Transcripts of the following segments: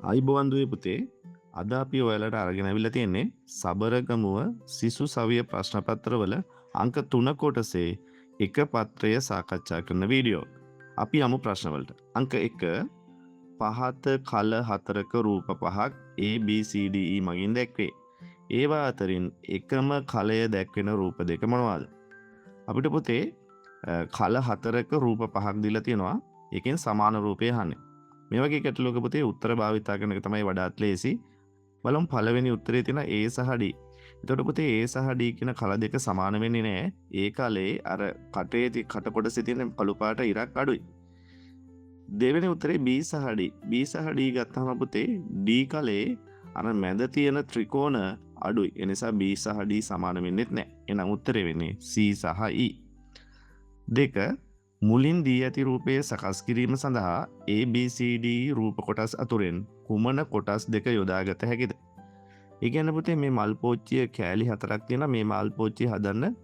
අයිබෝවන් දුවේ පුතේ අද අපි ඔයාලට අරගෙන අවිල්ලා තියෙන්නේ සබරගමුව සිසු සවිය ප්‍රශ්න පත්‍රවල අංක 3 කොටසේ එක පත්‍රය සාකච්ඡා කරන වීඩියෝ. අපි යමු ප්‍රශ්නවලට. අංක 1 පහත කල හතරක රූප පහක් A B C D E මගින් දැක්වේ. ඒවා අතරින් එකම කලය දැක්වෙන රූප දෙක මොනවාද? අපිට පුතේ කල හතරක රූප පහක් දීලා තියෙනවා. ඒකෙන් සමාන රූපය අහන්නේ. මේ වගේ ගැටලුවක පුතේ උත්තර භාවිතා කරන එක තමයි වඩාත් ලේසි. බලමු පළවෙනි උත්තරේ තියෙන A සහ D. එතකොට පුතේ A සහ D කියන කල දෙක සමාන වෙන්නේ නැහැ. ඒ කලේ අර කට කොටසේ තියෙන කළු පාට ඉරක් අඩුයි. දෙවෙනි උත්තරේ B සහ D. B සහ D ගත්තාම පුතේ D කලේ අර මැද තියෙන ත්‍රිකෝණ අඩුයි. ඒ නිසා B සහ D සමාන වෙන්නේ නැහැ. එහෙනම් උත්තරේ වෙන්නේ C සහ E. දෙක මුලින් දී ඇති රූපයේ සකස් කිරීම සඳහා ABCD රූප කොටස් අතුරෙන් කුමන කොටස් දෙක යොදාගත හැකිද? ඒ කියන්නේ පුතේ මේ මල් පෝච්චිය කෑලි හතරක් තියෙනවා. මේ මල් පෝච්චිය හදන්න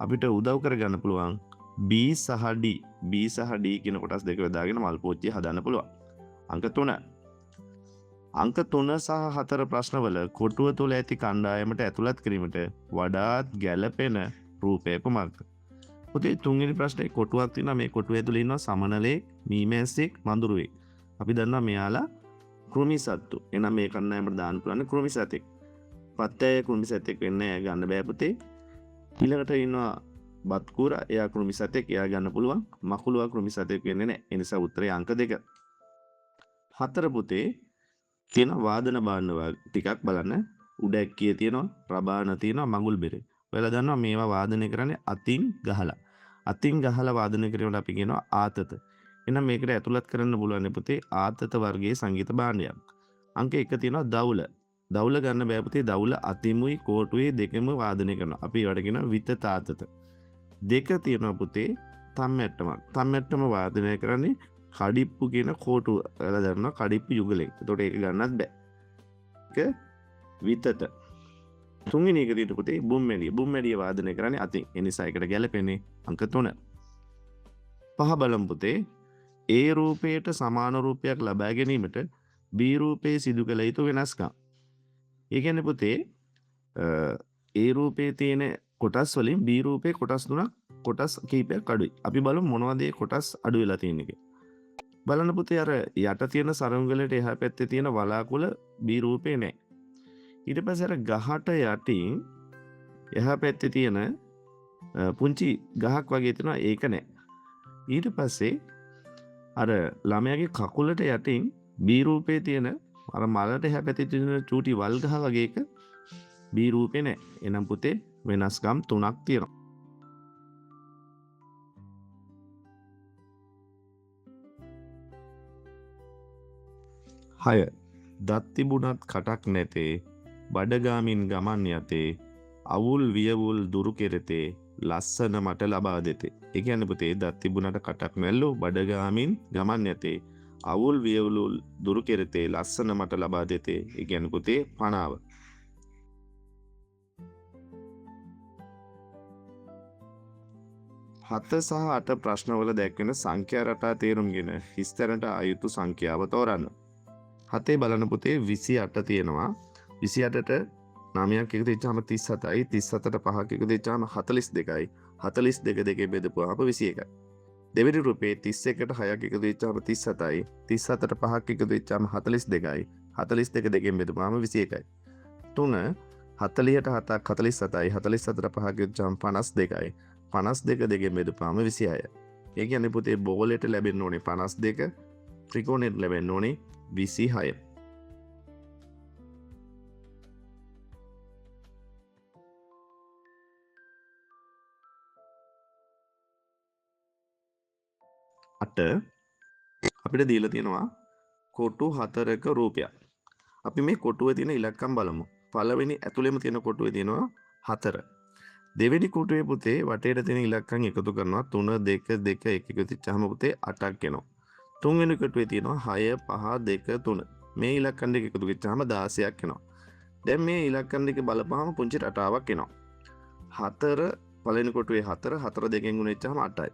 අපිට උදව් කරගන්න පුළුවන් B සහ D. B සහ D කියන කොටස් දෙක යොදාගෙන මල් පෝච්චිය හදන්න පුළුවන්. අංක 3. අංක 3 සහ 4 ප්‍රශ්නවල කොටුව තුළ ඇති කණ්ඩායමට ඇතුළත් කිරීමට වඩාත් ගැළපෙන රූපය කුමක්ද? පුතේ තුන්වෙනි ප්‍රශ්නේ කොටුවක් තියෙනවා. මේ කොටුව ඇතුලේ ඉන්නවා සමනලේ, මීමැස්සෙක්, මඳුරුවෙක්. අපි දන්නවා මෙයාලා කෘමි සත්තු. එහෙනම් මේ කණ්ඩායමට දාන්න පුළුවන් කෘමි සතෙක්. පත්තය කෘමි සතෙක් වෙන්නේ ගන්න බෑ පුතේ. ඊළඟට ඉන්නවා බත්කුරා. එයා කෘමි සතෙක්. එයා ගන්න පුළුවන්. මකුළුවා කෘමි සතෙක් වෙන්නේ නැහැ. ඒ නිසා උත්තරේ අංක 2. 4 පුතේ තියෙන වාදන භාණ්ඩ ටිකක් බලන්න. උඩැක්කිය තියෙනවා, රබාන තියෙනවා, මඟුල් බෙරේ. ඔයාලා දන්නවා මේවා වාදනය කරන්නේ අතින් ගහලා. අතින් ගහලා වාදනය කිරීමට අපි කියනවා ආතත. එහෙනම් මේකට ඇතුළත් කරන්න පුළුවන් පුතේ ආතත වර්ගයේ සංගීත භාණ්ඩයක්. අංක 1 තියෙනවා දවුල. දවුල ගන්න බෑ පුතේ. දවුල අතිමුයි කොටුවේ දෙකම වාදනය කරනවා. අපි ඒවට කියනවා විතතාතත. 2 තියෙනවා පුතේ තම්මැට්ටමක්. තම්මැට්ටම වාදනය කරන්නේ කඩිප්පු කියන කොටුව. ඔයාලා දන්නවා කඩිප්පු යුගලෙක්. ඒතකොට ඒක ගන්නත් බෑ. ඒක විතත. තුන්වෙනි එක තියෙන පුතේ බුම්මැලිය. බුම්මැලිය වාදනය කරන්නේ අතින්. ඒ නිසා ඒකට ගැලපෙන්නේ අංක 3. පහ බලමු පුතේ. A රූපයට සමාන රූපයක් ලබා ගැනීමට B රූපයේ සිදු කළ යුතු වෙනස්කම්. ඒ කියන්නේ පුතේ A රූපයේ තියෙන කොටස් වලින් B රූපයේ කොටස් කීපයක් අඩුයි. අපි බලමු මොනවද මේ කොටස් අඩු වෙලා තියෙන්නේ කියලා. බලන්න පුතේ අර යට තියෙන සරංගලයට එහා පැත්තේ තියෙන වලාකුළ B රූපේ නැහැ. ඊට පස්සේ අර ගහට යටින් එහා පැත්තේ තියෙන පුංචි ගහක් වගේ තියෙනවා ඒක නැහැ. ඊට පස්සේ අර ළමයාගේ කකුලට යටින් B රූපේ තියෙන අර මලට එහා පැත්තේ තියෙන චූටි වල් ගහ වගේ එක B රූපේ නැහැ. එහෙනම් පුතේ වෙනස්කම් 3ක් තියෙනවා. හය දත් තිබුණත් කටක් නැතේ බඩගාමින් ගමන් යතේ අවුල් වියවුල් දුරු කෙරෙතේ ලස්සන මට ලබා දෙතේ. ඒ කියන්නේ පුතේ දත් තිබුණට කටක් නැල්ලෝ බඩගාමින් ගමන් යතේ අවුල් වියවුල් දුරු කෙරෙතේ ලස්සන මට ලබා දෙතේ. ඒ කියන්නේ පුතේ පණාව. 7 සහ 8 ප්‍රශ්නවල දැක්වෙන සංඛ්‍යා රටා තේරුම්ගෙන හිස්තැනට ආයුතු සංඛ්‍යාව තෝරන්න. 7 බලන්න පුතේ 28 තියෙනවා. 28ට 9ක් එකතු වෙච්චාම 37යි. 37ට 5ක් එකතු වෙච්චාම 42යි. 42 දෙකෙන් බෙදපුවාම 21යි. දෙවෙනි රූපේ 31ට 6ක් එකතු වෙච්චාම 37යි. 37ට 5ක් එකතු වෙච්චාම 42යි. 42 දෙකෙන් බෙදපුවාම 21යි. 3 40ට 7ක් 47යි. 47ට 5ක් එකතු වෙච්චාම 52යි. 52 දෙකෙන් බෙදපුවාම 26යි. ඒ කියන්නේ පුතේ බෝලෙට ලැබෙන්න ඕනේ 52. ත්‍රිකෝණයට ලැබෙන්න ඕනේ 26. අපිට දීලා තියෙනවා කොටු 4ක රූපයක්. අපි මේ කොටුවේ තියෙන ඉලක්කම් බලමු. පළවෙනි ඇතුළේම තියෙන කොටුවේ තියෙනවා 4. දෙවෙනි කොටුවේ පුතේ වටේට තියෙන ඉලක්කම් එකතු කරනවා 3 2 2 1 එකතු වෙච්චාම පුතේ 8ක් එනවා. තුන්වෙනි කොටුවේ තියෙනවා 6 5 2 3. මේ ඉලක්කම් දෙක එකතු වෙච්චාම 16ක් එනවා. දැන් මේ ඉලක්කම් දෙක බලපුවාම පුංචි රටාවක් එනවා. 4 පළවෙනි කොටුවේ 4 4 දෙකෙන් ගුණ වෙච්චාම 8යි.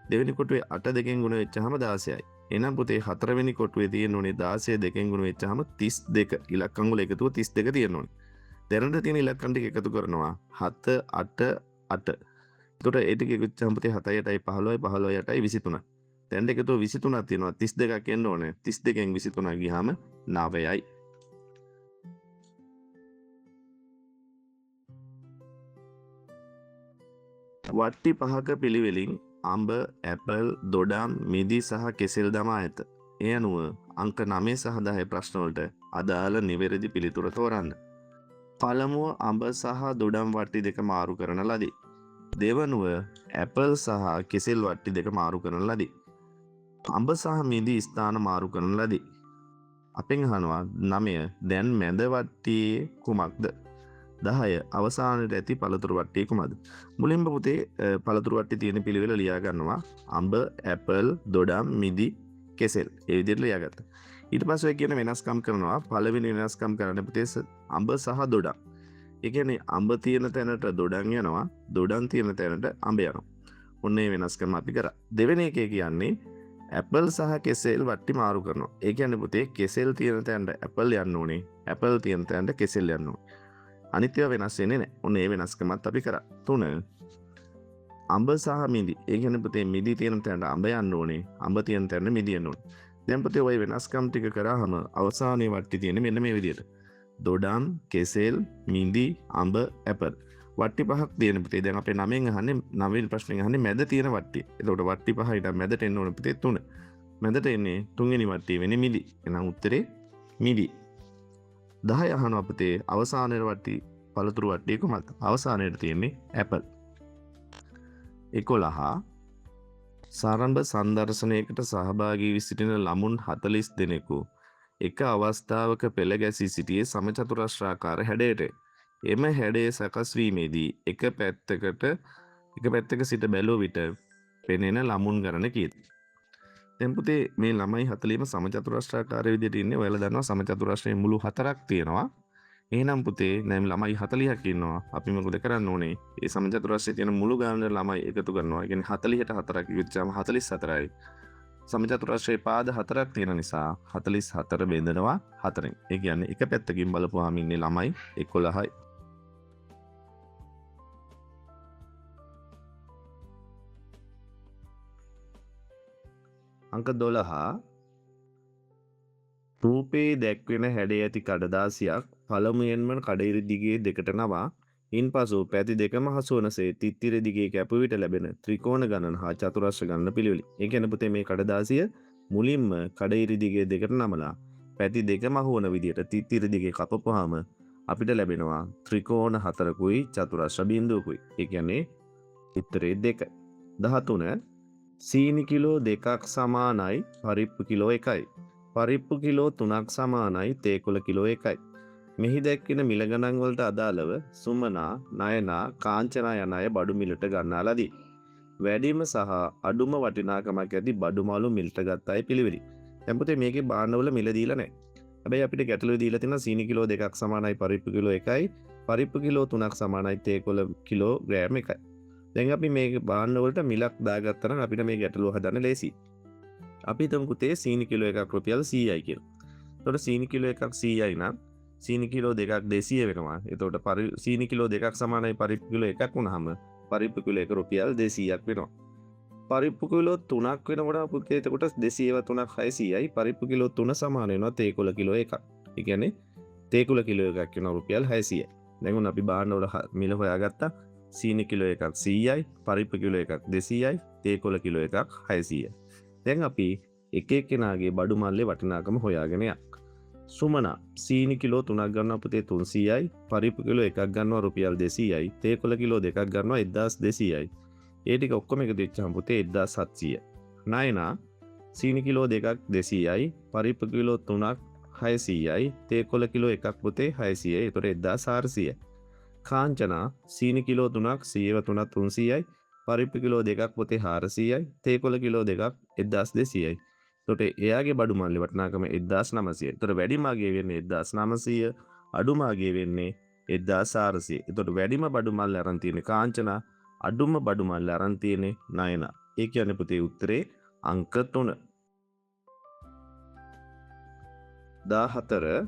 දෙවෙනි කොටුවේ 8 දෙකෙන් ගුණ වෙච්චාම 16යි. එහෙනම් පුතේ හතරවෙනි කොටුවේ තියෙන්න ඕනේ 16 දෙකෙන් ගුණ වෙච්චාම 32 ඉලක්කම් වල එකතුව 32 තියෙන්න ඕනේ. දැනට තියෙන ඉලක්කම් ටික එකතු කරනවා 7 8 8. එතකොට ඒ ටික එකතු වෙච්චාම පුතේ 7 8යි 15යි 15යි 8යි 23. දැන් එකතුව 23ක් තියෙනවා 32ක් එන්න ඕනේ. 32න් 23 ගියාම 9යි. වට්ටි පහක පිළිවෙලින් අඹ, ඇපල්, දොඩම්, මිදි සහ කෙසෙල් දමා ඇත. ඒ අනුව අංක 9 සහ 10 ප්‍රශ්නවලට අදාළ නිවැරදි පිළිතුර තෝරන්න. පළමුව අඹ සහ දොඩම් වට්ටි දෙක මාරු කරන ලදී. දෙවනුව ඇපල් සහ කෙසෙල් වට්ටි දෙක මාරු කරන ලදී. අඹ සහ මිදි ස්ථාන මාරු කරන ලදී. අපෙන් අහනවා 9 දැන් මැද වට්ටියේ කුමක්ද? 10 අවසානයේ ඇති පළතුරු වට්ටිය කුමක්ද? මුලින්ම පුතේ පළතුරු වට්ටි තියෙන පිළිවෙල ලියා ගන්නවා. අඹ, ඇපල්, දොඩම්, මිදි, කෙසෙල්. ඒ විදිහට ලියාගත්තා. ඊට පස්සේ කියන වෙනස්කම් කරනවා. පළවෙනි වෙනස්කම් කරන්න පුතේ අඹ සහ දොඩම්. ඒ කියන්නේ අඹ තියෙන තැනට දොඩම් යනවා. දොඩම් තියෙන තැනට අඹ යනවා. ඔන්න ඒ වෙනස්කම අපි කරා. දෙවෙනි එකේ කියන්නේ ඇපල් සහ කෙසෙල් වට්ටි මාරු කරනවා. ඒ කියන්නේ පුතේ කෙසෙල් තියෙන තැනට ඇපල් යන්න ඕනේ. ඇපල් තියෙන තැනට කෙසෙල් යන්න ඕනේ. අනිත් ඒවා වෙනස් වෙන්නේ නැහැ. ඔන්න ඒ වෙනස්කමත් අපි කරා. 3 අඹ සහ මිදි. ඒ කියන්නේ පුතේ මිදි තියෙන තැනට අඹ යන්න ඕනේ. අඹ තියෙන තැනට මිදි යන්න ඕනේ. දැන් පුතේ ওই වෙනස්කම් ටික කරාම අවසානයේ වට්ටි තියෙන්නේ මෙන්න මේ විදිහට. දොඩම්, කෙසෙල්, මිදි, අඹ, ඇපල්. වට්ටි පහක් තියෙන පුතේ. දැන් අපේ 9න් අහන්නේ 9 වෙනි ප්‍රශ්නෙන් අහන්නේ මැද තියෙන වට්ටි. එතකොට වට්ටි පහ ඊට මැදට එන්න ඕනේ පුතේ 3. මැදට එන්නේ 3 වෙනි වට්ටිය වෙන්නේ මිදි. එහෙනම් උත්තරේ මිදි. 10 අහනවා පුතේ අවසානයේ වට්ටි පළතුරු වට්ටිය කොහමද? අවසානයේ තියෙන්නේ ඇපල්. 11 සාරම්භ සංදර්ශනයකට සහභාගී වී සිටින ළමුන් 40 දෙනෙකු එක අවස්ථාවක පෙළ ගැසී සිටියේ සමචතුරස්‍රාකාර හැඩයට. එම හැඩය සකස් වීමේදී එක පැත්තක සිට බැලුව විට පෙනෙන ළමුන් ගණන කීයද? දැන් පුතේ මේ ළමයි 40ම සමචතුරස්‍රාකාර විදිහට ඉන්නේ. ඔයාලා දන්නවා සමචතුරස්‍රයේ මුළු 4ක් තියෙනවා. එහෙනම් පුතේ දැන් ළමයි 40ක් ඉන්නවා. අපි මොකද කරන්න ඕනේ? ඒ සමචතුරස්‍රයේ තියෙන මුළු ගාන ළමයි එකතු කරනවා. ඒ කියන්නේ 40ට 4ක් ඉවිච්චාම 44යි. සමචතුරස්‍රයේ පාද 4ක් තියෙන නිසා 44 බෙදනවා 4ෙන්. ඒ කියන්නේ එක පැත්තකින් බලපුවාම ඉන්නේ ළමයි 11යි. අංක 12 රූපේ දැක්වෙන හැඩය ඇති කඩදාසියක් පළමුවෙන්ම කඩිරි දිගේ දෙකට නවා ඉන්පසු පැති දෙකම හසු වනසේ තිත්තිර දිගේ කැපු විට ලැබෙන ත්‍රිකෝණ ගණන හා චතුරස්‍ර ගණන පිළිවෙල. ඒ කියන්නේ පුතේ මේ කඩදාසිය මුලින්ම කඩිරි දිගේ දෙකට නමලා පැති දෙකම හසු වන විදියට තිත්තිර දිගේ කපපුවාම අපිට ලැබෙනවා ත්‍රිකෝණ 4කුයි චතුරස්‍ර බිඳුවකුයි. ඒ කියන්නේ උත්තරේ 2. 13 සීනි කිලෝ 2ක් සමානයි පරිප්පු කිලෝ 1යි. පරිප්පු කිලෝ 3ක් සමානයි තේකොළ කිලෝ 1යි. මෙහි දැක්වෙන මිල ගණන් වලට අදාළව සුමනා, නයනා, කාංචනා යන අය බඩු මිලට ගන්නා ලදී. වැඩිම සහ අඩුම වටිනාකමක් ඇති බඩු මාළු මිලට ගත් අය පිළිවෙලයි. දැන් පුතේ මේකේ බාණ්ඩවල මිල දීලා නැහැ. හැබැයි අපිට ගැටලුවේ දීලා තියෙනවා සීනි කිලෝ 2ක් සමානයි පරිප්පු කිලෝ 1යි. පරිප්පු කිලෝ 3ක් සමානයි තේකොළ කිලෝ ග්‍රෑම් 1යි. දැන් අපි මේ බාණ්ඩ වලට මිලක් දාගත්තා නම් අපිට මේ ගැටලුව හදන්න ලේසියි. අපි හිතමු පුතේ සීනි කිලෝ 1ක් රුපියල් 100යි කියලා. එතකොට සීනි කිලෝ 1ක් 100යි නම් සීනි කිලෝ 2ක් 200 වෙනවා. එතකොට සීනි කිලෝ 2ක් සමානයි පරිප්පු කිලෝ 1ක් වුණාම පරිප්පු කිලෝ 1 රුපියල් 200ක් වෙනවා. පරිප්පු කිලෝ 3ක් වෙනකොට පුතේ එතකොට 200ව 3ක් 600යි. පරිප්පු කිලෝ 3 සමාන වෙනවා තේකොළ කිලෝ 1ක්. ඒ කියන්නේ තේකොළ කිලෝ 1ක් වෙනවා රුපියල් 600යි. දැන් අපි බාණ්ඩ වල මිල හොයාගත්තා. සීනි කිලෝ 1ක් 100යි, පරිප්පු කිලෝ 1ක් 200යි, තේකොළ කිලෝ 1ක් 600යි. දැන් අපි එක එක්කෙනාගේ බඩු මල්ලේ වටිනාකම හොයාගෙන යන්න. සුමනා සීනි කිලෝ 3ක් ගන්නවා පුතේ 300යි, පරිප්පු කිලෝ 1ක් ගන්නවා රුපියල් 200යි, තේකොළ කිලෝ 2ක් ගන්නවා 1200යි. ඒ ටික ඔක්කොම එකතු වෙච්චාම පුතේ 1700යි. නයනා සීනි කිලෝ 2ක් 200යි, පරිප්පු කිලෝ 3ක් 600යි, තේකොළ කිලෝ 1ක් පුතේ 600යි. ඒතකොට 1400යි. කාංචනා සීනි කිලෝ 3ක් 100ව 3ක් 300යි, පරිප්පු කිලෝ 2ක් පුතේ 400යි, තේකොළ කිලෝ 2ක් 1200යි. එතකොට එයාගේ බඩු මල්ලේ වටිනාකම 1900යි. එතකොට වැඩිම අගේ වෙන්නේ 1900, අඩුම අගේ වෙන්නේ 1400. එතකොට වැඩිම බඩු මල්ලේ අරන් තියෙන්නේ කාංචනා, අඩුම බඩු මල්ලේ අරන් තියෙන්නේ නයනා. ඒ කියන්නේ පුතේ උත්තරේ අංක 3. 14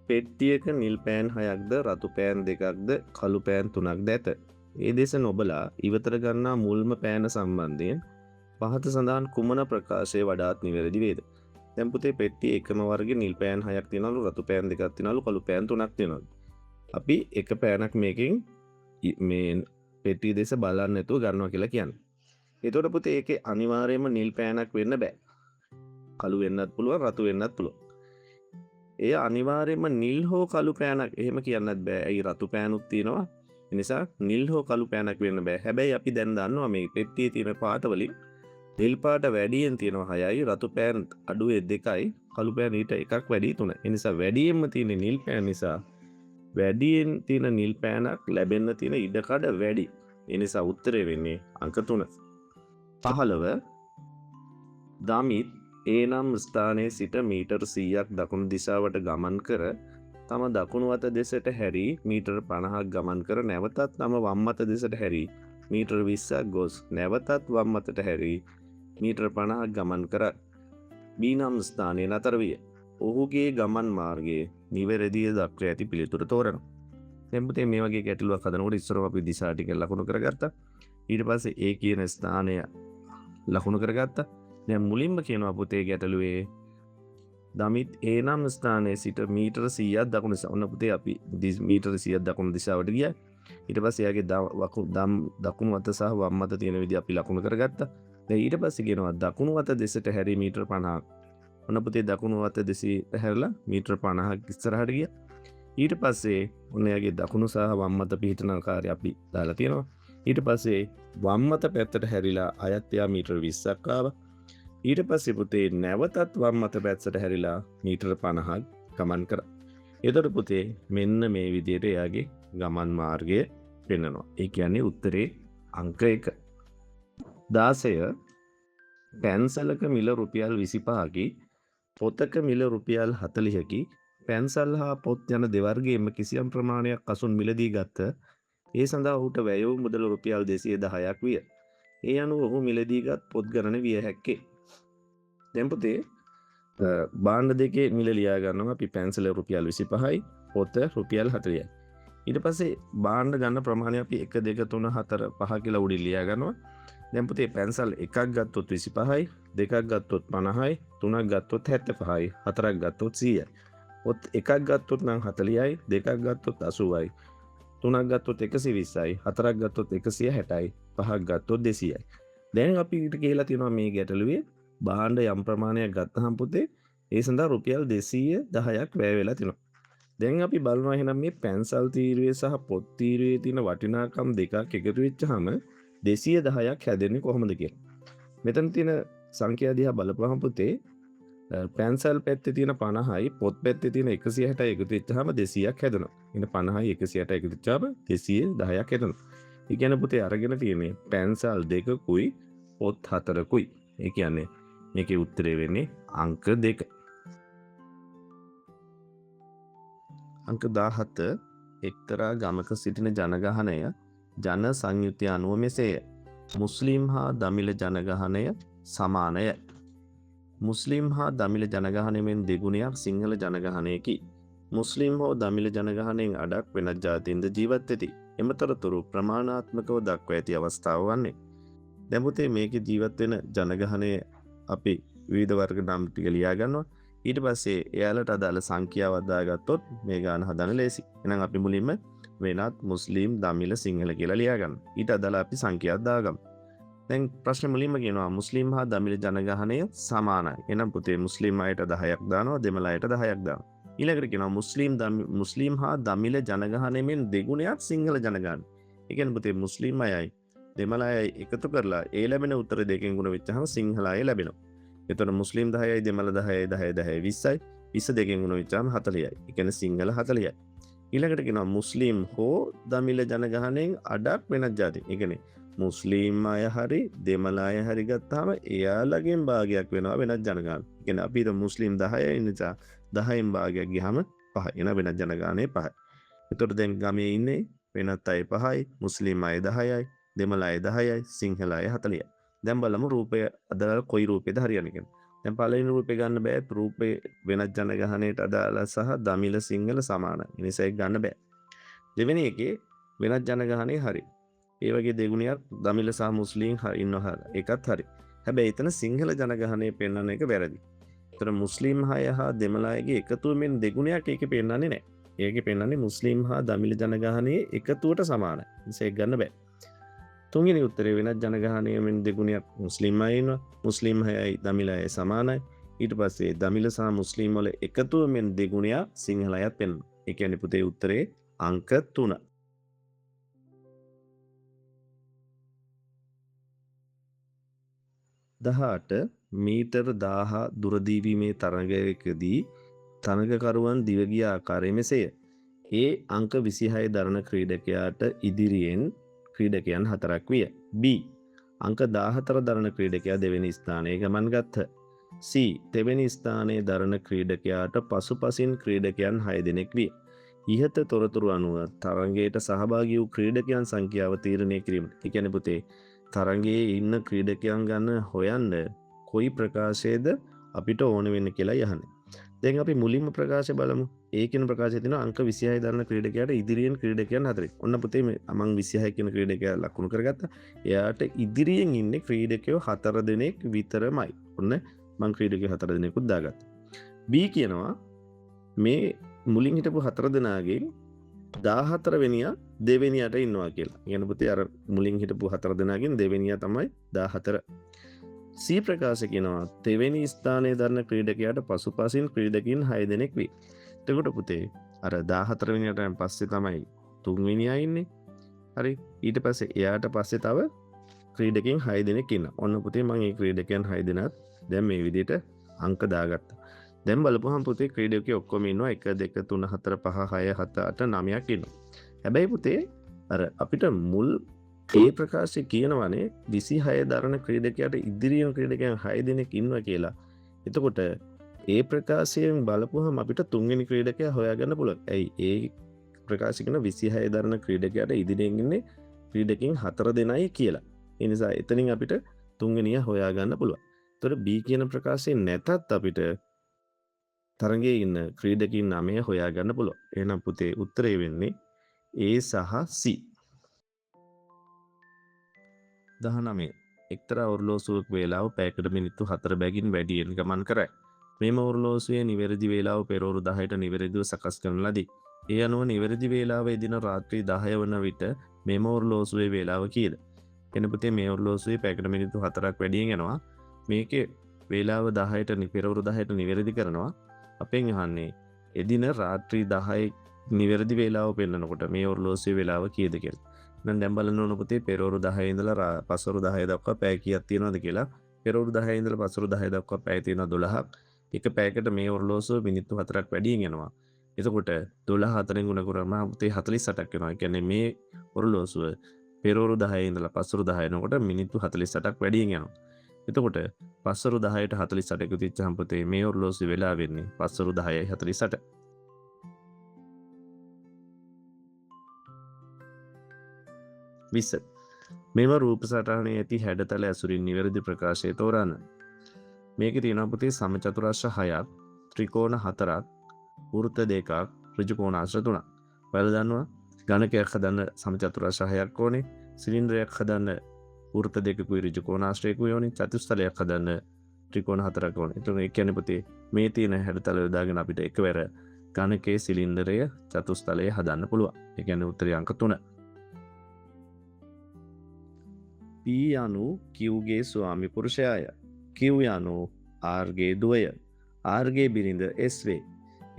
පෙට්ටියක නිල් පෑන් 6ක්ද රතු පෑන් 2ක්ද කළු පෑන් 3ක්ද ඇත. ඒ දෙස නොබලා ඉවතට ගන්නා මුල්ම පෑන සම්බන්ධයෙන් පහත සඳහන් කුමන ප්‍රකාශය වඩාත් නිවැරදි වේද? දැන් පුතේ පෙට්ටිය එකම වර්ගයේ නිල් පෑන් 6ක් තියෙනවලු රතු පෑන් 2ක් තියෙනවලු කළු පෑන් 3ක් තියෙනවලු. අපි එක පෑනක් මේකෙන් මේ පෙට්ටිය දෙස බලන්න නැතුව ගන්නවා කියලා කියන්නේ. එතකොට පුතේ ඒකේ අනිවාර්යයෙන්ම නිල් පෑනක් වෙන්න බෑ. කළු වෙන්නත් පුළුවන් රතු වෙන්නත් පුළුවන්. ඒ අනිවාර්යයෙන්ම නිල් හෝ කළු පෑනක් එහෙම කියන්නත් බෑ. ඇයි රතු පෑනුත් තියෙනවා. ඒ නිසා නිල් හෝ කළු පෑනක් වෙන්න බෑ. හැබැයි අපි දැන් දන්නවා මේ පෙට්ටියේ තියෙන පාට වලින් නිල් පාට වැඩියෙන් තියෙනවා 6යි රතු පෑන් අඩුවේ 2යි කළු පෑන් ඊට එකක් වැඩි 3යි. ඒ නිසා වැඩියෙන්ම තියෙන නිල් පෑන් නිසා වැඩියෙන් තියෙන නිල් පෑනක් ලැබෙන්න තියෙන ඉඩකඩ වැඩි. ඒ නිසා උත්තරේ වෙන්නේ අංක 3. 15 දමිත් ඒ නම් ස්ථානයේ සිට මීටර් 100ක් දකුණු දිශාවට ගමන් කර තම දකුණු අත දෙසට හැරී මීටර් 50ක් ගමන් කර නැවතත් තම වම් අත දෙසට හැරී මීටර් 20ක් ගොස් නැවතත් වම් අතට හැරී මීටර් 50ක් ගමන් කර B නම් ස්ථානයේ නතර විය. ඔහුගේ ගමන් මාර්ගයේ නිවැරදිව දක්වා ඇති පිළිතුර තෝරනවා. දැන් පුතේ මේ වගේ ගැටලුවක් හදනකොට ඉස්සරව අපි දිශා ටික ලකුණු කරගත්තා. ඊට පස්සේ ඒ කියන ස්ථානය ලකුණු කරගත්තා. දැන් මුලින්ම කියනවා පුතේ ගැටලුවේ දමිත් ඒ නම් ස්ථානයේ සිට මීටර 100ක් දකුණු දිශාව. ඔන්න පුතේ අපි මීටර 100ක් දකුණු දිශාවට ගියා. ඊට පස්සේ එයාගේ දකුණු අත සහ වම් අත තියෙන විදිහ අපි ලකුණු කරගත්තා. දැන් ඊට පස්සේ කියනවා දකුණු අත දෙසට හැරී මීටර 50ක්. ඔන්න පුතේ දකුණු අත දෙසට හැරලා මීටර 50ක් ඉස්සරහට ගියා. ඊට පස්සේ ඔන්න එයාගේ දකුණු සහ වම් අත පිහිටන ආකාරය අපි දාලා තියෙනවා. ඊට පස්සේ වම් අත පැත්තට හැරිලා අයත් එයා මීටර 20ක් ආවා. ඊට පස්සේ පුතේ නැවතත් වම් අත පැත්තට හැරිලා මීටර 50ක් ගමන් කරා. එතකොට පුතේ මෙන්න මේ විදිහට එයාගේ ගමන් මාර්ගය පෙන්වනවා. ඒ කියන්නේ උත්තරේ අංක 1. 16 පැන්සලක මිල රුපියල් 25කි පොතක මිල රුපියල් 40කි පැන්සල් හා පොත් යන දෙවර්ගයේම කිසියම් ප්‍රමාණයක් අසුන් මිලදී ගත්ත ඒ සඳහා ඔහුට වැය වූ මුදල රුපියල් 210ක් විය. ඒ අනුව ඔහු මිලදීගත් පොත් ගණන විය හැක්කේ. දැන් පුතේ භාණ්ඩ දෙකේ මිල ලියා ගන්නවා. අපි පැන්සල රුපියල් 25යි පොත රුපියල් 40යි. ඊට පස්සේ භාණ්ඩ ගන්න ප්‍රමාණය අපි 1 2 3 4 5 කියලා උඩින් ලියා ගන්නවා. දැන් පුතේ පැන්සල් එකක් ගත්තොත් 25යි, දෙකක් ගත්තොත් 50යි, තුනක් ගත්තොත් 75යි, හතරක් ගත්තොත් 100යි. පොත් එකක් ගත්තොත් නම් 40යි, දෙකක් ගත්තොත් 80යි, තුනක් ගත්තොත් 120යි, හතරක් ගත්තොත් 160යි, පහක් ගත්තොත් 200යි. දැන් අපිට කියලා තියෙනවා මේ ගැටලුවේ භාණ්ඩ යම් ප්‍රමාණයක් ගත්තහම පුතේ ඒ සඳහා රුපියල් 210ක් වැය වෙලා තියෙනවා. දැන් අපි බලනවා එහෙනම් මේ පැන්සල් තීරුවේ සහ පොත් තීරුවේ තියෙන වටිනාකම් දෙකක් එකතු වෙච්චාම 210ක් හැදෙන්නේ කොහොමද කියලා. මෙතන තියෙන සංඛ්‍යා දිහා බලපුවහම පුතේ පැන්සල් පැත්තේ තියෙන 50යි පොත් පැත්තේ තියෙන 160යි එකතු වෙච්චාම 200ක් හැදෙනවා. ඉතින් 50යි 160යි එකතු වෙච්චාම 210ක් හැදෙනවා. ඒ කියන්නේ පුතේ අරගෙන තියෙන්නේ පැන්සල් දෙකකුයි පොත් හතරකුයි. ඒ කියන්නේ මේකේ උත්තරේ වෙන්නේ අංක 2. අංක 17 එක්තරා ගමක සිටින ජනගහනය ජන සංයුතිය අනුව මෙසේය. මුස්ලිම් හා දමිළ ජනගහනය සමානය. මුස්ලිම් හා දමිළ ජනගහනයෙන් දෙගුණයක් සිංහල ජනගහනයකි. මුස්ලිම් හෝ දමිළ ජනගහනයෙන් අඩක් වෙනත් ජාතීන්ද ජීවත් වෙති. එමතරතුරු ප්‍රමාණාත්මකව දක්වා ඇති අවස්ථාව වන්නේ. දැන් පුතේ මේකේ ජීවත් වෙන ජනගහනය අපි විවිධ වර්ග නම් ටික ලියා ගන්නවා. ඊට පස්සේ එයාලට අදාළ සංඛ්‍යාවක් දාගත්තොත් මේ ගාන හදන්න ලේසි. එහෙනම් අපි මුලින්ම වෙනත් මුස්ලිම් දමිළ සිංහල කියලා ලියා ගන්න. ඊට අදාළ අපි සංඛ්‍යාවක් දාගමු. දැන් ප්‍රශ්න මුලින්ම කියනවා මුස්ලිම් හා දමිළ ජනගහනය සමානයි. එහෙනම් පුතේ මුස්ලිම් අයට 10ක් දානවා, දෙමළ අයට 10ක් දානවා. ඊළඟට කියනවා මුස්ලිම් හා දමිළ ජනගහනයෙන් දෙගුණයක් සිංහල ජනගහනය. ඒ කියන්නේ පුතේ මුස්ලිම් අයයි දෙමළ අයයි එකතු කරලා ඒ ලැබෙන උත්තර දෙකෙන් ගුණ වෙච්චහම සිංහල අය ලැබෙනවා. එතකොට මුස්ලිම් 10යි දෙමළ 10යි 10 10 20යි 20 දෙකෙන් ගුණ වෙච්චාම 40යි. ඒ කියන්නේ සිංහල 40යි. ඊළඟට කියනවා මුස්ලිම් හෝ දමිළ ජනගහනයෙන් අඩක් වෙනත් ජාති. ඒ කියන්නේ මුස්ලිම් අය හරි දෙමළ අය හරි ගත්තාම එයාලගෙන් භාගයක් වෙනවා වෙනත් ජනගහන. ඒ කියන්නේ අපිට මුස්ලිම් 10යි නිසා 10න් භාගයක් ගියාම 5. එන වෙනත් ජනගහනය 5යි. එතකොට දැන් ගමේ ඉන්නේ වෙනත් අය 5යි, මුස්ලිම් අය 10යි, දෙමළ අය 10යි, සිංහල අය 40යි. දැන් බලමු රූපය අදාළ කොයි රූපෙද හරියන්නේ කියලා. දැන් පළවෙනි රූපේ ගන්න බෑ. රූපේ වෙනත් ජනගහනයට අදාළ සහ දමිළ සිංහල සමානයි. ඒ නිසා ඒක ගන්න බෑ. දෙවෙනි එකේ වෙනත් ජනගහනය හරි. ඒ වගේ දෙගුණයක් දමිළ සහ මුස්ලිම් ඉන්නවා. ඒකත් හරි. හැබැයි එතන සිංහල ජනගහනය පෙන්වන එක වැරදි. ඒතර මුස්ලිම් අය හා දෙමළ අයගේ එකතුවෙන් දෙගුණයක් ඒකේ පෙන්වන්නේ නැහැ. ඒකේ පෙන්වන්නේ මුස්ලිම් හා දමිළ ජනගහනයේ එකතුවට සමානයි. ඒක ගන්න බෑ. තුන්වෙනි උත්තරේ වෙනත් ජනගහනයෙන් දෙගුණයක් මුස්ලිම් අය ඉන්නවා. මුස්ලිම් අයයි දමිළ අය සමානයි. ඊට පස්සේ දමිළ සහ මුස්ලිම් වල එකතුවෙන් දෙගුණයක් සිංහල අයත් පෙන්වනවා. ඒ කියන්නේ පුතේ උත්තරේ අංක 3. 18 මීටර් 1000 දුරදීවීමේ තරඟයකදී තරඟකරුවන් දිවගිය ආකාරය මෙසේය. A අංක 26 දරන ක්‍රීඩකයාට ඉදිරියෙන් ක්‍රීඩකයන් 4ක් විය. B අංක 14 දරන ක්‍රීඩකයා දෙවෙනි ස්ථානයේ ගමන් ගත්හ. C දෙවෙනි ස්ථානයේ දරන ක්‍රීඩකයාට පසුපසින් ක්‍රීඩකයන් 6 දෙනෙක් විය. ඉහත තොරතුරු අනුව තරඟයට සහභාගී වූ ක්‍රීඩකයන් සංඛ්‍යාව තීරණය කිරීමට. ඒ කියන්නේ පුතේ තරඟයේ ඉන්න ක්‍රීඩකයන් ගන්න හොයන්න කොයි ප්‍රකාශයේද අපිට ඕන වෙන්නේ කියලා යහන්නේ. දැන් අපි මුලින්ම ප්‍රකාශය බලමු. ඒ කියන ප්‍රකාශය තියෙනවා අංක 26 දරන ක්‍රීඩකයාට ඉදිරියෙන් ක්‍රීඩකයන් 4. ඔන්න පුතේ මම 26 කියන ක්‍රීඩකයා ලකුණු කරගත්තා. එයාට ඉදිරියෙන් ඉන්නේ ක්‍රීඩකයෝ 4 දෙනෙක් විතරමයි. ඔන්න මං ක්‍රීඩකයෝ 4 දෙනෙකුත් දාගත්තා. B කියනවා මේ මුලින් හිටපු 4 දෙනාගේ 14 වෙනියා දෙවෙනියට ඉන්නවා කියලා. කියන පුතේ අර මුලින් හිටපු 4 දෙනාගෙන් දෙවෙනියා තමයි 14. C ප්‍රකාශ කියනවා දෙවෙනි ස්ථානයේ දරන ක්‍රීඩකයාට පසුපසින් ක්‍රීඩකින් 6 දෙනෙක් වේ. එතකොට පුතේ අර 14 වෙනියටන් පස්සේ තමයි 3 වෙනියා ඉන්නේ. හරි. ඊට පස්සේ එයාට පස්සේ තව ක්‍රීඩකින් 6 දෙනෙක් ඉන්නවා. ඔන්න පුතේ මම මේ ක්‍රීඩකයන් 6 දෙනාත් දැන් මේ විදිහට අංක දාගත්තා. දැන් බලපුවහම පුතේ ක්‍රීඩකයෝ ඔක්කොම ඉන්නවා 1 2 3 4 5 6 7 8 9ක් ඉන්නවා. හැබැයි පුතේ අර අපිට මුල් ඒ ප්‍රකාශය කියනවානේ 26 දරන ක්‍රීඩකයාට ඉදිරියෙන් ක්‍රීඩකයන් 6 දෙනෙක් ඉන්නවා කියලා. එතකොට ඒ ප්‍රකාශයෙන් බලපුවහම අපිට තුන්වෙනි ක්‍රීඩකයා හොයාගන්න පුළුවන්. ඇයි ඒ ප්‍රකාශය කරන 26 දරන ක්‍රීඩකයාට ඉදිරියෙන් ඉන්නේ ක්‍රීඩකින් 4 දෙනයි කියලා. ඒ නිසා එතනින් අපිට තුන්වෙනියා හොයාගන්න පුළුවන්. එතකොට B කියන ප්‍රකාශයෙන් නැතත් අපිට තරඟයේ ඉන්න ක්‍රීඩකින් 9 හොයාගන්න පුළුවන්. එහෙනම් පුතේ උත්තරේ වෙන්නේ A සහ C. 19 එක්තරා ඔරලෝසුවක් වේලාව පැයකට මිනිත්තු 4 බැගින් වැඩියෙන් ගමන් කරයි. මෙම ඔරලෝසුවේ නිවැරදි වේලාව පෙරවරු 10ට නිවැරදිව සකස් කරන ලදී. ඒ අනුව නිවැරදි වේලාව එදින රාත්‍රී 10 වන විට මෙම ඔරලෝසුවේ වේලාව කීයද? එන පුතේ මේ ඔරලෝසුවේ පැයකට මිනිත්තු 4ක් වැඩියෙන් යනවා. මේකේ වේලාව 10ට පෙරවරු 10ට නිවැරදි කරනවා. අපෙන් අහන්නේ එදින රාත්‍රී 10 නිවැරදි වේලාව පෙන්නකොට මේ ඔරලෝසුවේ වේලාව කීයද කියලා. දැන් බලන්න ඕන පුතේ පෙරවරු 10 ඉඳලා පස්වරු 10 දක්වා පැය කීයක් තියෙනවද කියලා. පෙරවරු 10 ඉඳලා පස්වරු 10 දක්වා පැය තියෙනවා 12ක්. එක පැයකට මේ ඔරලෝසුව මිනිත්තු 4ක් වැඩියෙන් යනවා. එතකොට 12 4න් ගුණ කරාම පුතේ 48ක් වෙනවා. ඒ කියන්නේ මේ ඔරලෝසුව පෙරවරු 10 ඉඳලා පස්වරු 10 යනකොට මිනිත්තු 48ක් වැඩියෙන් යනවා. එතකොට පස්වරු 10ට 48 එකතු වෙච්චාම පුතේ මේ ඔරලෝසුව වෙලා වෙන්නේ පස්වරු 10යි 48. 20 මෙම රූප සටහනේ ඇති හැඩතල ඇසුරින් නිවැරදි ප්‍රකාශය තෝරන්න. මේකේ තියෙනවා පුතේ සමචතුරස්‍ර 6ක්, ත්‍රිකෝණ 4ක්, වෘත්ත 2ක්, ඍජු කෝණාශ්‍ර 3ක්. ඔයාලා දන්නවා ඝනකයක් හදන්න සමචතුරස්‍ර 6ක් ඕනේ, සිලින්ඩරයක් හදන්න වෘත්ත 2කුයි ඍජු කෝණාශ්‍රයකුයි ඕනේ, චතුස්තලයක් හදන්න ත්‍රිකෝණ 4ක් ඕනේ. එතකොට ඒ කියන්නේ පුතේ මේ තියෙන හැඩතල යොදාගෙන අපිට එකවර ඝනකයේ සිලින්ඩරය චතුස්තලය හදන්න පුළුවන්. ඒ කියන්නේ උත්තරය අංක 3. P යනු Q ගේ ස්වාමි පුරුෂයාය. Q යනු R ගේ දුවය. R ගේ බිරිඳ S වේ.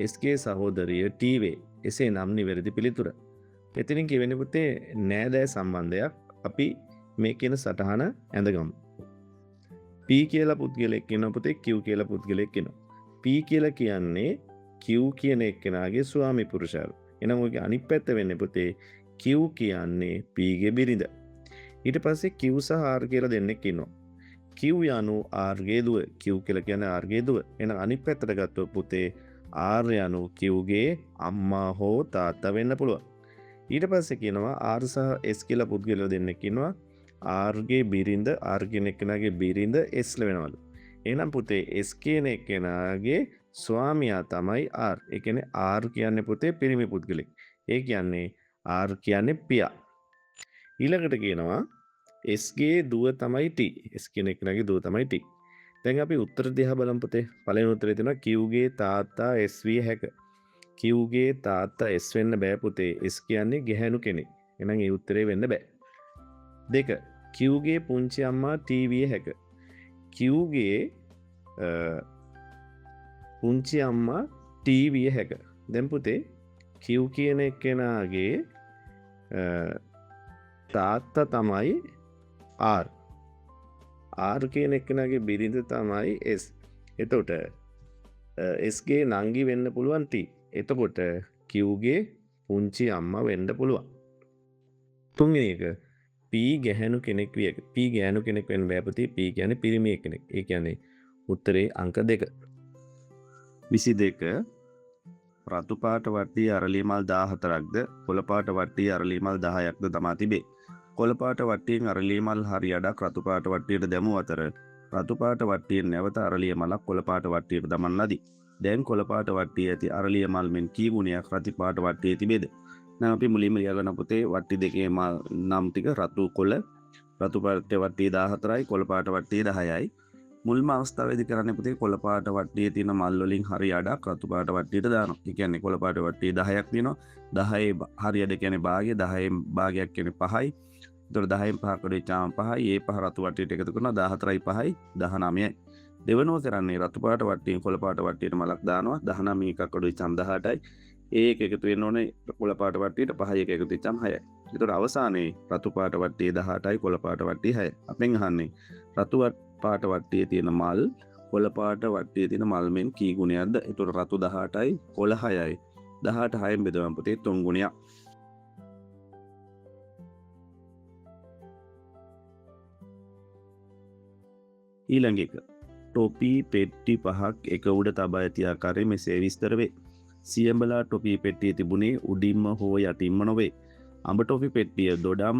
S ගේ සහෝදරිය T වේ. එසේ නම් නිවැරදි පිළිතුර. එතනින් කියවෙන්නේ පුතේ නෑදෑ සම්බන්ධයක්. අපි මේ කියන සටහන ඇඳගමු. P කියලා පුද්ගලෙක් ඉන්නවා පුතේ, Q කියලා පුද්ගලෙක් ඉන්නවා. P කියලා කියන්නේ Q කියන එක්කෙනාගේ ස්වාමි පුරුෂයාව. එහෙනම් ඔයගේ අනිත් පැත්ත වෙන්නේ පුතේ Q කියන්නේ P ගේ බිරිඳ. ඊට පස්සේ Q සහ R කියලා දෙන්නෙක් ඉන්නවා. Q යනු R ගේ දුව. Q කියලා කියන්නේ R ගේ දුව. එහෙනම් අනිත් පැත්තට ගත්තොත් පුතේ R යනු Q ගේ අම්මා හෝ තාත්තා වෙන්න පුළුවන්. ඊට පස්සේ කියනවා R සහ S කියලා පුද්ගලයෝ දෙන්නෙක් ඉන්නවා. R ගේ බිරිඳ, R කියන එක්කෙනාගේ බිරිඳ S ල වෙනවලු. එහෙනම් පුතේ S කියන එක්කෙනාගේ ස්වාමියා තමයි R. ඒ කියන්නේ R කියන්නේ පුතේ පිරිමි පුද්ගලෙක්. ඒ කියන්නේ R කියන්නේ පියා. ඊළඟට කියනවා S ගේ දුව තමයි T. S කියන එක්කෙනාගේ දුව තමයි T. දැන් අපි උත්තර දිහා බලමු පුතේ. පළවෙනි උත්තරේ තියෙනවා Q ගේ තාත්තා S විය හැක. Q ගේ තාත්තා S වෙන්න බෑ පුතේ. S කියන්නේ ගැහැණු කෙනෙක්. එහෙනම් ඒ උත්තරේ වෙන්න බෑ. දෙක Q ගේ පුංචි අම්මා T විය හැක. Q ගේ පුංචි අම්මා T විය හැක. දැන් පුතේ Q කියන එක්කෙනාගේ තාත්තා තමයි R. R කියන එක්කෙනාගේ බිරිඳ තමයි S. එතකොට S ගේ නංගි වෙන්න පුළුවන් T. එතකොට Q ගේ පුංචි අම්මා වෙන්න පුළුවන්. තුන්වෙනි එක P ගැහැණු කෙනෙක් විය හැක. P ගැහැණු කෙනෙක් වෙන්න බෑ පුතේ. P කියන්නේ පිරිමි කෙනෙක්. ඒ කියන්නේ උත්තරේ අංක 2. 22 රතු පාට වට්ටියේ අරලි මල් 14ක්ද කොළ පාට වට්ටියේ අරලි මල් 10ක්ද තමා තිබේ. කොළ පාට වට්ටියෙන් අරලි මල් හරි අඩක් රතු පාට වට්ටියට දැමූ අතර රතු පාට වට්ටියෙන් නැවත අරලිය මලක් කොළ පාට වට්ටියට දමන ලදී. දැන් කොළ පාට වට්ටියේ ඇති අරලිය මල් මෙන් කී ගුණයක් රතු පාට වට්ටියේ තිබේද? නම් අපි මුලින්ම ලියාගන්න පුතේ වට්ටි දෙකේ නම් ටික රතු කොළ රතු පාට වට්ටියේ 14යි කොළ පාට වට්ටියේ 10යි. මුල්ම අවස්ථාවේදී කරන්නේ පුතේ කොළ පාට වට්ටියේ තියෙන මල් වලින් හරි අඩක් රතු පාට වට්ටියට දානවා. ඒ කියන්නේ කොළ පාට වට්ටියේ 10ක් තියෙනවා. 10 හරි අඩ කියන්නේ භාගය 10න් භාගයක් කියන්නේ 5යි. එතකොට 10න් 5 කඩේ චාම් 5යි. ඒ පහ රතු වට්ටියට එකතු කරනවා 14යි 5යි 19යි. දෙවනුව කරන්නේ රතු පාට වට්ටියෙන් කොළ පාට වට්ටියට මලක් දානවා 19 එකක් කඩේ චාම් 18යි. ඒක එකතු වෙන්න ඕනේ කොළ පාට වට්ටියට 5යි එක එකතු වෙච්චාම 6යි. එතකොට අවසානයේ රතු පාට වට්ටියේ 18යි කොළ පාට වට්ටියේ 6යි. අපෙන් අහන්නේ රතු පාට වට්ටියේ තියෙන මල් කොළ පාට වට්ටියේ තියෙන මල් මෙන් කී ගුණයක්ද? එතකොට රතු 18යි කොළ 6යි. 18 6න් බෙදුවම පුතේ 3 ගුණයක්. ඊළඟ එක ටොපි පෙට්ටි පහක් එක උඩ තබා ඇති ආකාරය මෙසේ විස්තර වේ. සියඹලා ටොපි පෙට්ටිය තිබුණේ උඩින්ම හෝ යටින්ම නොවේ. අඹ ටොපි පෙට්ටිය දොඩම්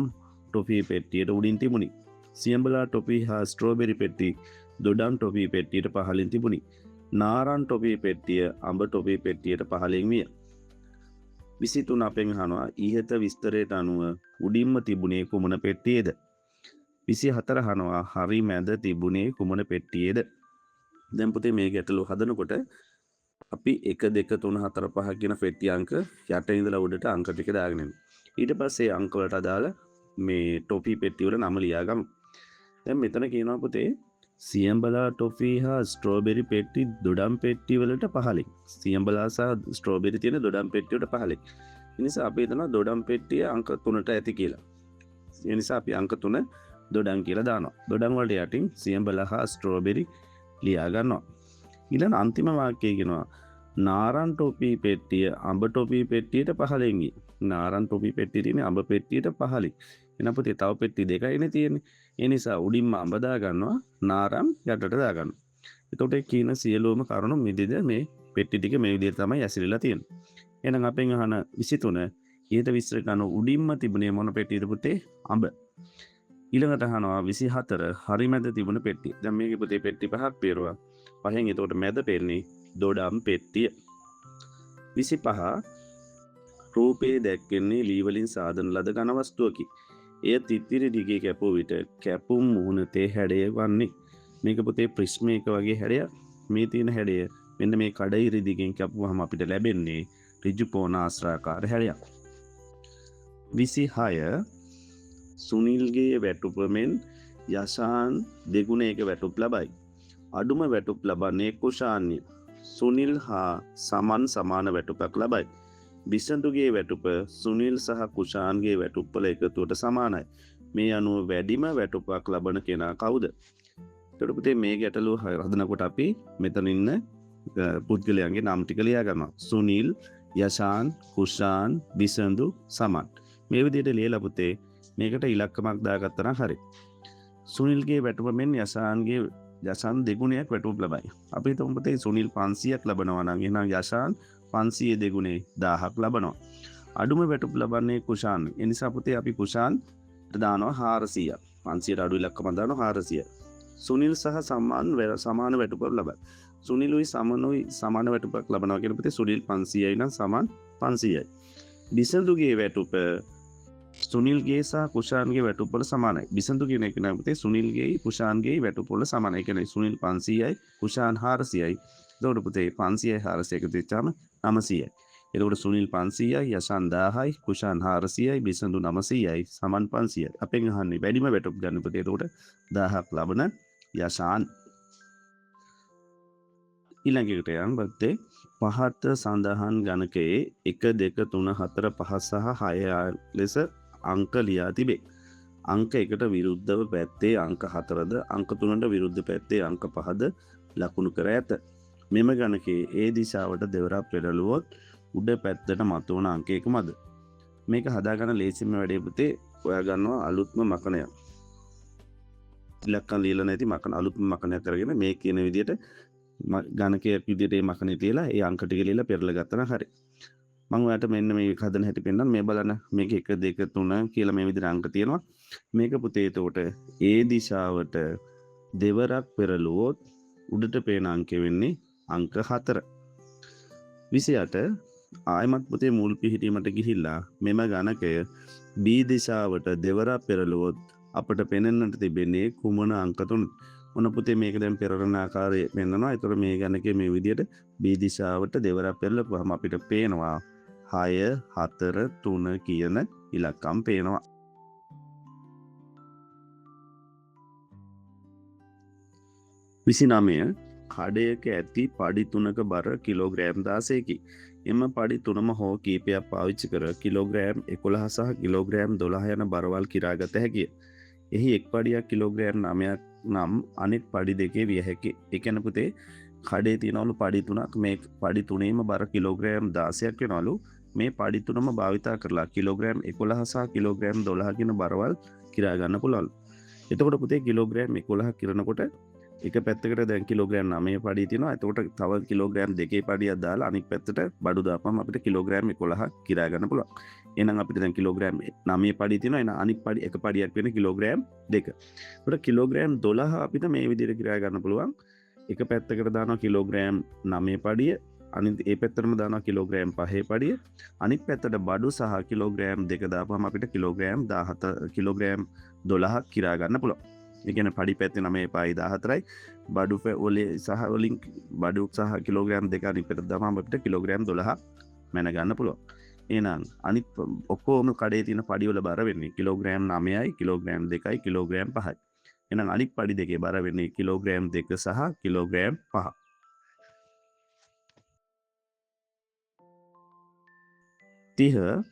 ටොපි පෙට්ටියට උඩින් තිබුණි. සියඹලා ටොපි හා ස්ට්‍රෝබෙරි පෙට්ටි දොඩම් ටොපි පෙට්ටියට පහළින් තිබුණි. නාරන් ටොපි පෙට්ටිය අඹ ටොපි පෙට්ටියට පහළින් විය. 23 අපෙන් අහනවා ඉහත විස්තරයට අනුව උඩින්ම තිබුණේ කුමන පෙට්ටියේද? 24 අහනවා හරි මැද තිබුණේ කුමන පෙට්ටියේද? දැන් පුතේ මේ ගැටලුව හදනකොට අපි 1 2 3 4 5 කියන පෙට්ටි අංක යට ඉඳලා උඩට අංක ටික දාගෙන යනවා. ඊට පස්සේ අංක වලට අදාළ මේ ටොපි පෙට්ටි වල නම ලියාගමු. දැන් මෙතන කියනවා පුතේ සියඹලා ටොෆි හා ස්ට්‍රෝබෙරි පෙට්ටි දොඩම් පෙට්ටි වලට පහළින්. සියඹලා සහ ස්ට්‍රෝබෙරි තියෙන දොඩම් පෙට්ටි වලට පහළින්. ඒ නිසා අපි හිතනවා දොඩම් පෙට්ටිය අංක 3ට ඇති කියලා. ඒ නිසා අපි අංක 3 දොඩම් කියලා දානවා. දොඩම් වලට යටින් සියඹලා හා ස්ට්‍රෝබෙරි ලියා ගන්නවා. ඊළඟ අන්තිම වාක්‍යය කියනවා නාරන් ටොපි පෙට්ටිය අඹ ටොපි පෙට්ටියට පහළින් ගියේ. නාරන් ටොපි පෙට්ටිය තියෙන්නේ අඹ පෙට්ටියට පහළින්. එන පුතේ තව පෙට්ටි දෙකයිනේ තියෙන්නේ. ඒ නිසා උඩින්ම අඹ දා ගන්නවා නාරම් යටට දා ගන්නවා. එතකොට කියන සියලුම කරුණු මිදිද මේ පෙට්ටි ටික මේ විදිහට තමයි ඇසිරලා තියෙන්නේ. එහෙනම් අපෙන් අහන 23 ඊට විස්තර කරන උඩින්ම තිබුණේ මොන පෙට්ටියද පුතේ? අඹ. ඊළඟට අහනවා 24 හරි මැද තිබුණ පෙට්ටිය. දැන් මේකේ පුතේ පෙට්ටි පහක් පේරුවා. පහෙන් එතකොට මැද පෙන්නේ දොඩම් පෙට්ටිය. 25 රූපේ දැක්කෙන්නේ ලී වලින් සාදන ලද ඝන වස්තුවකි. එය තිත්තිරි දිගේ කැපුව විට කැපුම් මුහුණතේ හැඩය වන්නේ. මේක පුතේ ප්‍රිස්ම එක වගේ හැඩයක්. මේ තියෙන හැඩය මෙන්න මේ කඩිරි දිගෙන් කැපුවහම අපිට ලැබෙන්නේ ඍජු කෝණාශ්‍රාකාර හැඩයක්. 26 සුනිල්ගේ වැටුප මෙන් යශාන් දෙගුණයක වැටුප් ලබයි. අඩුම වැටුප් ලබන්නේ කුෂාන්‍ය. සුනිල් හා සමාන වැටුපක් ලබයි. බිසඳුගේ වැටුප සුනිල් සහ කුෂාන්ගේ වැටුප් වල එකතුවට සමානයි. මේ අනුව වැඩිම වැටුපක් ලබන කෙනා කවුද? එතකොට පුතේ මේ ගැටලුව හදනකොට අපි මෙතන ඉන්න පුද්ගලයන්ගේ නම් ටික ලියා ගන්නවා. සුනිල්, යශාන්, කුෂාන්, බිසඳු, සමන්. මේ විදිහට ලියලා පුතේ මේකට ඉලක්කමක් දාගත්තා නම් හරි. සුනිල්ගේ වැටුප මෙන් යශාන් දෙගුණයක් වැටුප් ලබයි. අපි හිතමු පුතේ සුනිල් 500ක් ලබනවා නම් එහෙනම් යශාන් 500 දෙගුණේ 1000ක් ලබනවා. අඩුම වැටුප් ලබන්නේ කුෂාන්. ඒ නිසා පුතේ අපි කුෂාන්ට දානවා 400ක්. 500ට අඩු ඉලක්කම දානවා 400. සුනිල් සහ සමාන වැටුපක් ලබයි. සුනිලුයි සමාන වැටුපක් ලබනවා කියන පුතේ සුනිල් 500යි නම් සමාන 500යි. බිසඳුගේ වැටුප සුනිල්ගේ සහ කුෂාන්ගේ වැටුප වල සමානයි. බිසඳු කියන එක නම් පුතේ සුනිල්ගේ කුෂාන්ගේ වැටුප වල සමානයි. ඒ කියන්නේ සුනිල් 500යි කුෂාන් 400යි. එතකොට පුතේ 500යි 400 එකතු වෙච්චාම 900යි. එතකොට සුනිල් 500යි යෂාන් 1000යි කුෂාන් 400යි බිසඳු 900යි සමාන 500යි. අපෙන් අහන්නේ වැඩිම වැටුප ගන්න පුතේ. එතකොට 1000ක් ලබන යෂාන්. ඊළඟට යන් බත්තේ පහත සඳහන් ගණකයේ 1 2 3 4 5 සහ 6 ලෙස අංක ලියා තිබේ. අංක 1ට විරුද්ධව පැත්තේ අංක 4ද අංක 3ට විරුද්ධ පැත්තේ අංක 5ද ලකුණු කර ඇත. මෙම ගණකයේ ඒ දිශාවට දෙවරක් පෙරළුවොත් උඩ පැත්තට මතුවන අංක එකමද? මේක හදාගන්න ලේසිම වැඩේ පුතේ. ඔයා ගන්නවා අලුත්ම මකනය. ඉලක්කම් ලියලා නැති මකන අලුත්ම මකනයක් කරගෙන මේ කියන විදිහට ගණකයක් විදිහට මේ මකනේ තියලා ඒ අංක ටික ලියලා පෙරලා ගත්තා නම් හරි. මම ඔයාලට මෙන්න මේ හදන හැටි පෙන්නන්න. මේ බලන්න මේක 1 2 3 කියලා මේ විදිහට අංක තියෙනවා. මේක පුතේ එතකොට ඒ දිශාවට දෙවරක් පෙරළුවොත් උඩට පේන අංකෙ වෙන්නේ අංක 4. 28 ආයමත් පුතේ මුල් පිහිටීමට ගිහිල්ලා මෙම ගණකය B දිශාවට දෙවරක් පෙරළුවොත් අපට පෙනෙන්නට තිබෙන්නේ කුමන අංක 3? මොන පුතේ මේක දැන් පෙරරන ආකාරය පෙන්නනවා. ඒතර මේ ගණකේ මේ විදිහට B දිශාවට දෙවරක් පෙරලපුවම අපිට පේනවා 6 4 3 කියන ඉලක්කම් පේනවා. 29 කඩයක ඇති පඩි 3ක බර කිලෝග්‍රෑම් 16කි. එම පඩි 3ම හෝ කීපයක් පාවිච්චි කර කිලෝග්‍රෑම් 11 සහ කිලෝග්‍රෑම් 12 යන බරවල් කිරාගත හැකිය. එහි එක් පඩියක් කිලෝග්‍රෑම් 9ක් නම් අනෙක් පඩි දෙකේ විය හැකිය. ඒ කියන්නේ පුතේ කඩේ තියනවලු පඩි 3ක් මේ පඩි 3ේම බර කිලෝග්‍රෑම් 16ක් වෙනවලු. මේ පඩි 3ම භාවිතා කරලා කිලෝග්‍රෑම් 11 සහ කිලෝග්‍රෑම් 12 කියන බරවල් කිරා ගන්න පුළුවන්. එතකොට පුතේ කිලෝග්‍රෑම් 11 කිරනකොට එක පැත්තකට දැන් කිලෝග්‍රෑම් 9 පඩිය තියෙනවා. එතකොට තව කිලෝග්‍රෑම් 2 පඩියක් දාලා අනිත් පැත්තට බඩු දාපුවම අපිට කිලෝග්‍රෑම් 11 කිරා ගන්න පුළුවන්. එහෙනම් අපිට දැන් කිලෝග්‍රෑම් 9 පඩිය තියෙනවා. එහෙනම් අනිත් පඩි එක පඩියක් වෙන කිලෝග්‍රෑම් 2. එතකොට කිලෝග්‍රෑම් 12 අපිට මේ විදිහට කිරා ගන්න පුළුවන්. එක පැත්තකට දානවා කිලෝග්‍රෑම් 9 පඩිය, අනිත් ඒ පැත්තටම දානවා කිලෝග්‍රෑම් 5 පඩිය. අනිත් පැත්තට බඩු සහ කිලෝග්‍රෑම් 2 දාපුවම අපිට කිලෝග්‍රෑම් 17 කිලෝග්‍රෑම් 12ක් කිරා ගන්න පුළුවන්. ඒ කියන්නේ පඩි පැත්තේ 9 පයි 14යි බඩු වලේ සහ වලින් බඩු සහ කිලෝග්‍රෑම් 2 අනිත් පැත්තට දාපුවම අපිට කිලෝග්‍රෑම් 12ක් මැන ගන්න පුළුවන්. එහෙනම් අනිත් ඔක්කොම කඩේ තියෙන පඩි වල බර වෙන්නේ කිලෝග්‍රෑම් 9යි කිලෝග්‍රෑම් 2යි කිලෝග්‍රෑම් 5යි. එහෙනම් අනිත් පඩි දෙකේ බර වෙන්නේ කිලෝග්‍රෑම් 2 සහ කිලෝග්‍රෑම් 5. 30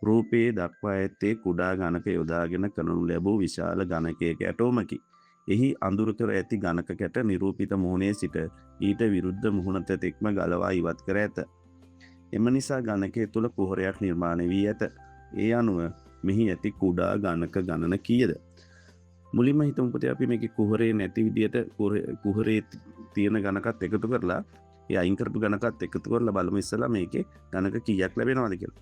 රූපයේ දක්වා ඇත්තේ කුඩා ගණක යොදාගෙන කරනු ලැබූ විශාල ගණකයක ඇටෝමකි. එහි අඳුර කර ඇති ගණක කැට නිරූපිත මුහුණේ සිට ඊට විරුද්ධ මුහුණත තෙක්ම ගලවා ඉවත් කර ඇත. එම නිසා ගණකය තුළ කුහරයක් නිර්මාණය වී ඇත. ඒ අනුව මෙහි ඇති කුඩා ගණක ගණන කීයද? මුලින්ම හිතමු පුතේ අපි මේකේ කුහරේ නැති විදියට කුහරේ තියෙන ගණකත් එකතු කරලා ඒ අයින් කරපු ගණකත් එකතු කරලා බලමු ඉස්සලා මේකේ ගණක කීයක් ලැබෙනවද කියලා.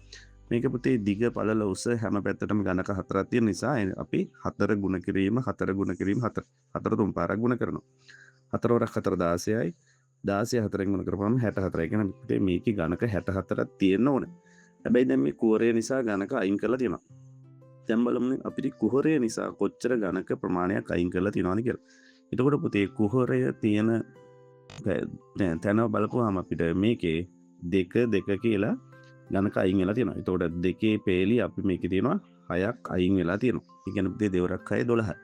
මේක පුතේ දිග පළල උස හැම පැත්තටම ගණක 4ක් තියෙන නිසා අපි 4 ගුණ කිරීම 4 ගුණ කිරීම 4 තුන් පාරක් ගුණ කරනවා. 4 වරක් 4 16යි 16 4ෙන් ගුණ කරපුවම 64යි. කියන පුතේ මේකේ ගණක 64ක් තියෙන්න ඕනේ. හැබැයි දැන් මේ කුහරය නිසා ගණක අයින් කරලා තියෙනවා. දැන් බලමු අපිට කුහරය නිසා කොච්චර ගණක ප්‍රමාණයක් අයින් කරලා තියෙනවද කියලා. එතකොට පුතේ කුහරය තියෙන තැන බලපුවාම අපිට මේකේ 2 2 කියලා ගණක අයින් වෙලා තියෙනවා. එතකොට දෙකේ පේලි අපි මේකේ තියෙනවා 6ක් අයින් වෙලා තියෙනවා. ඒ කියන්නේ පුතේ දෙවරක් 6 12.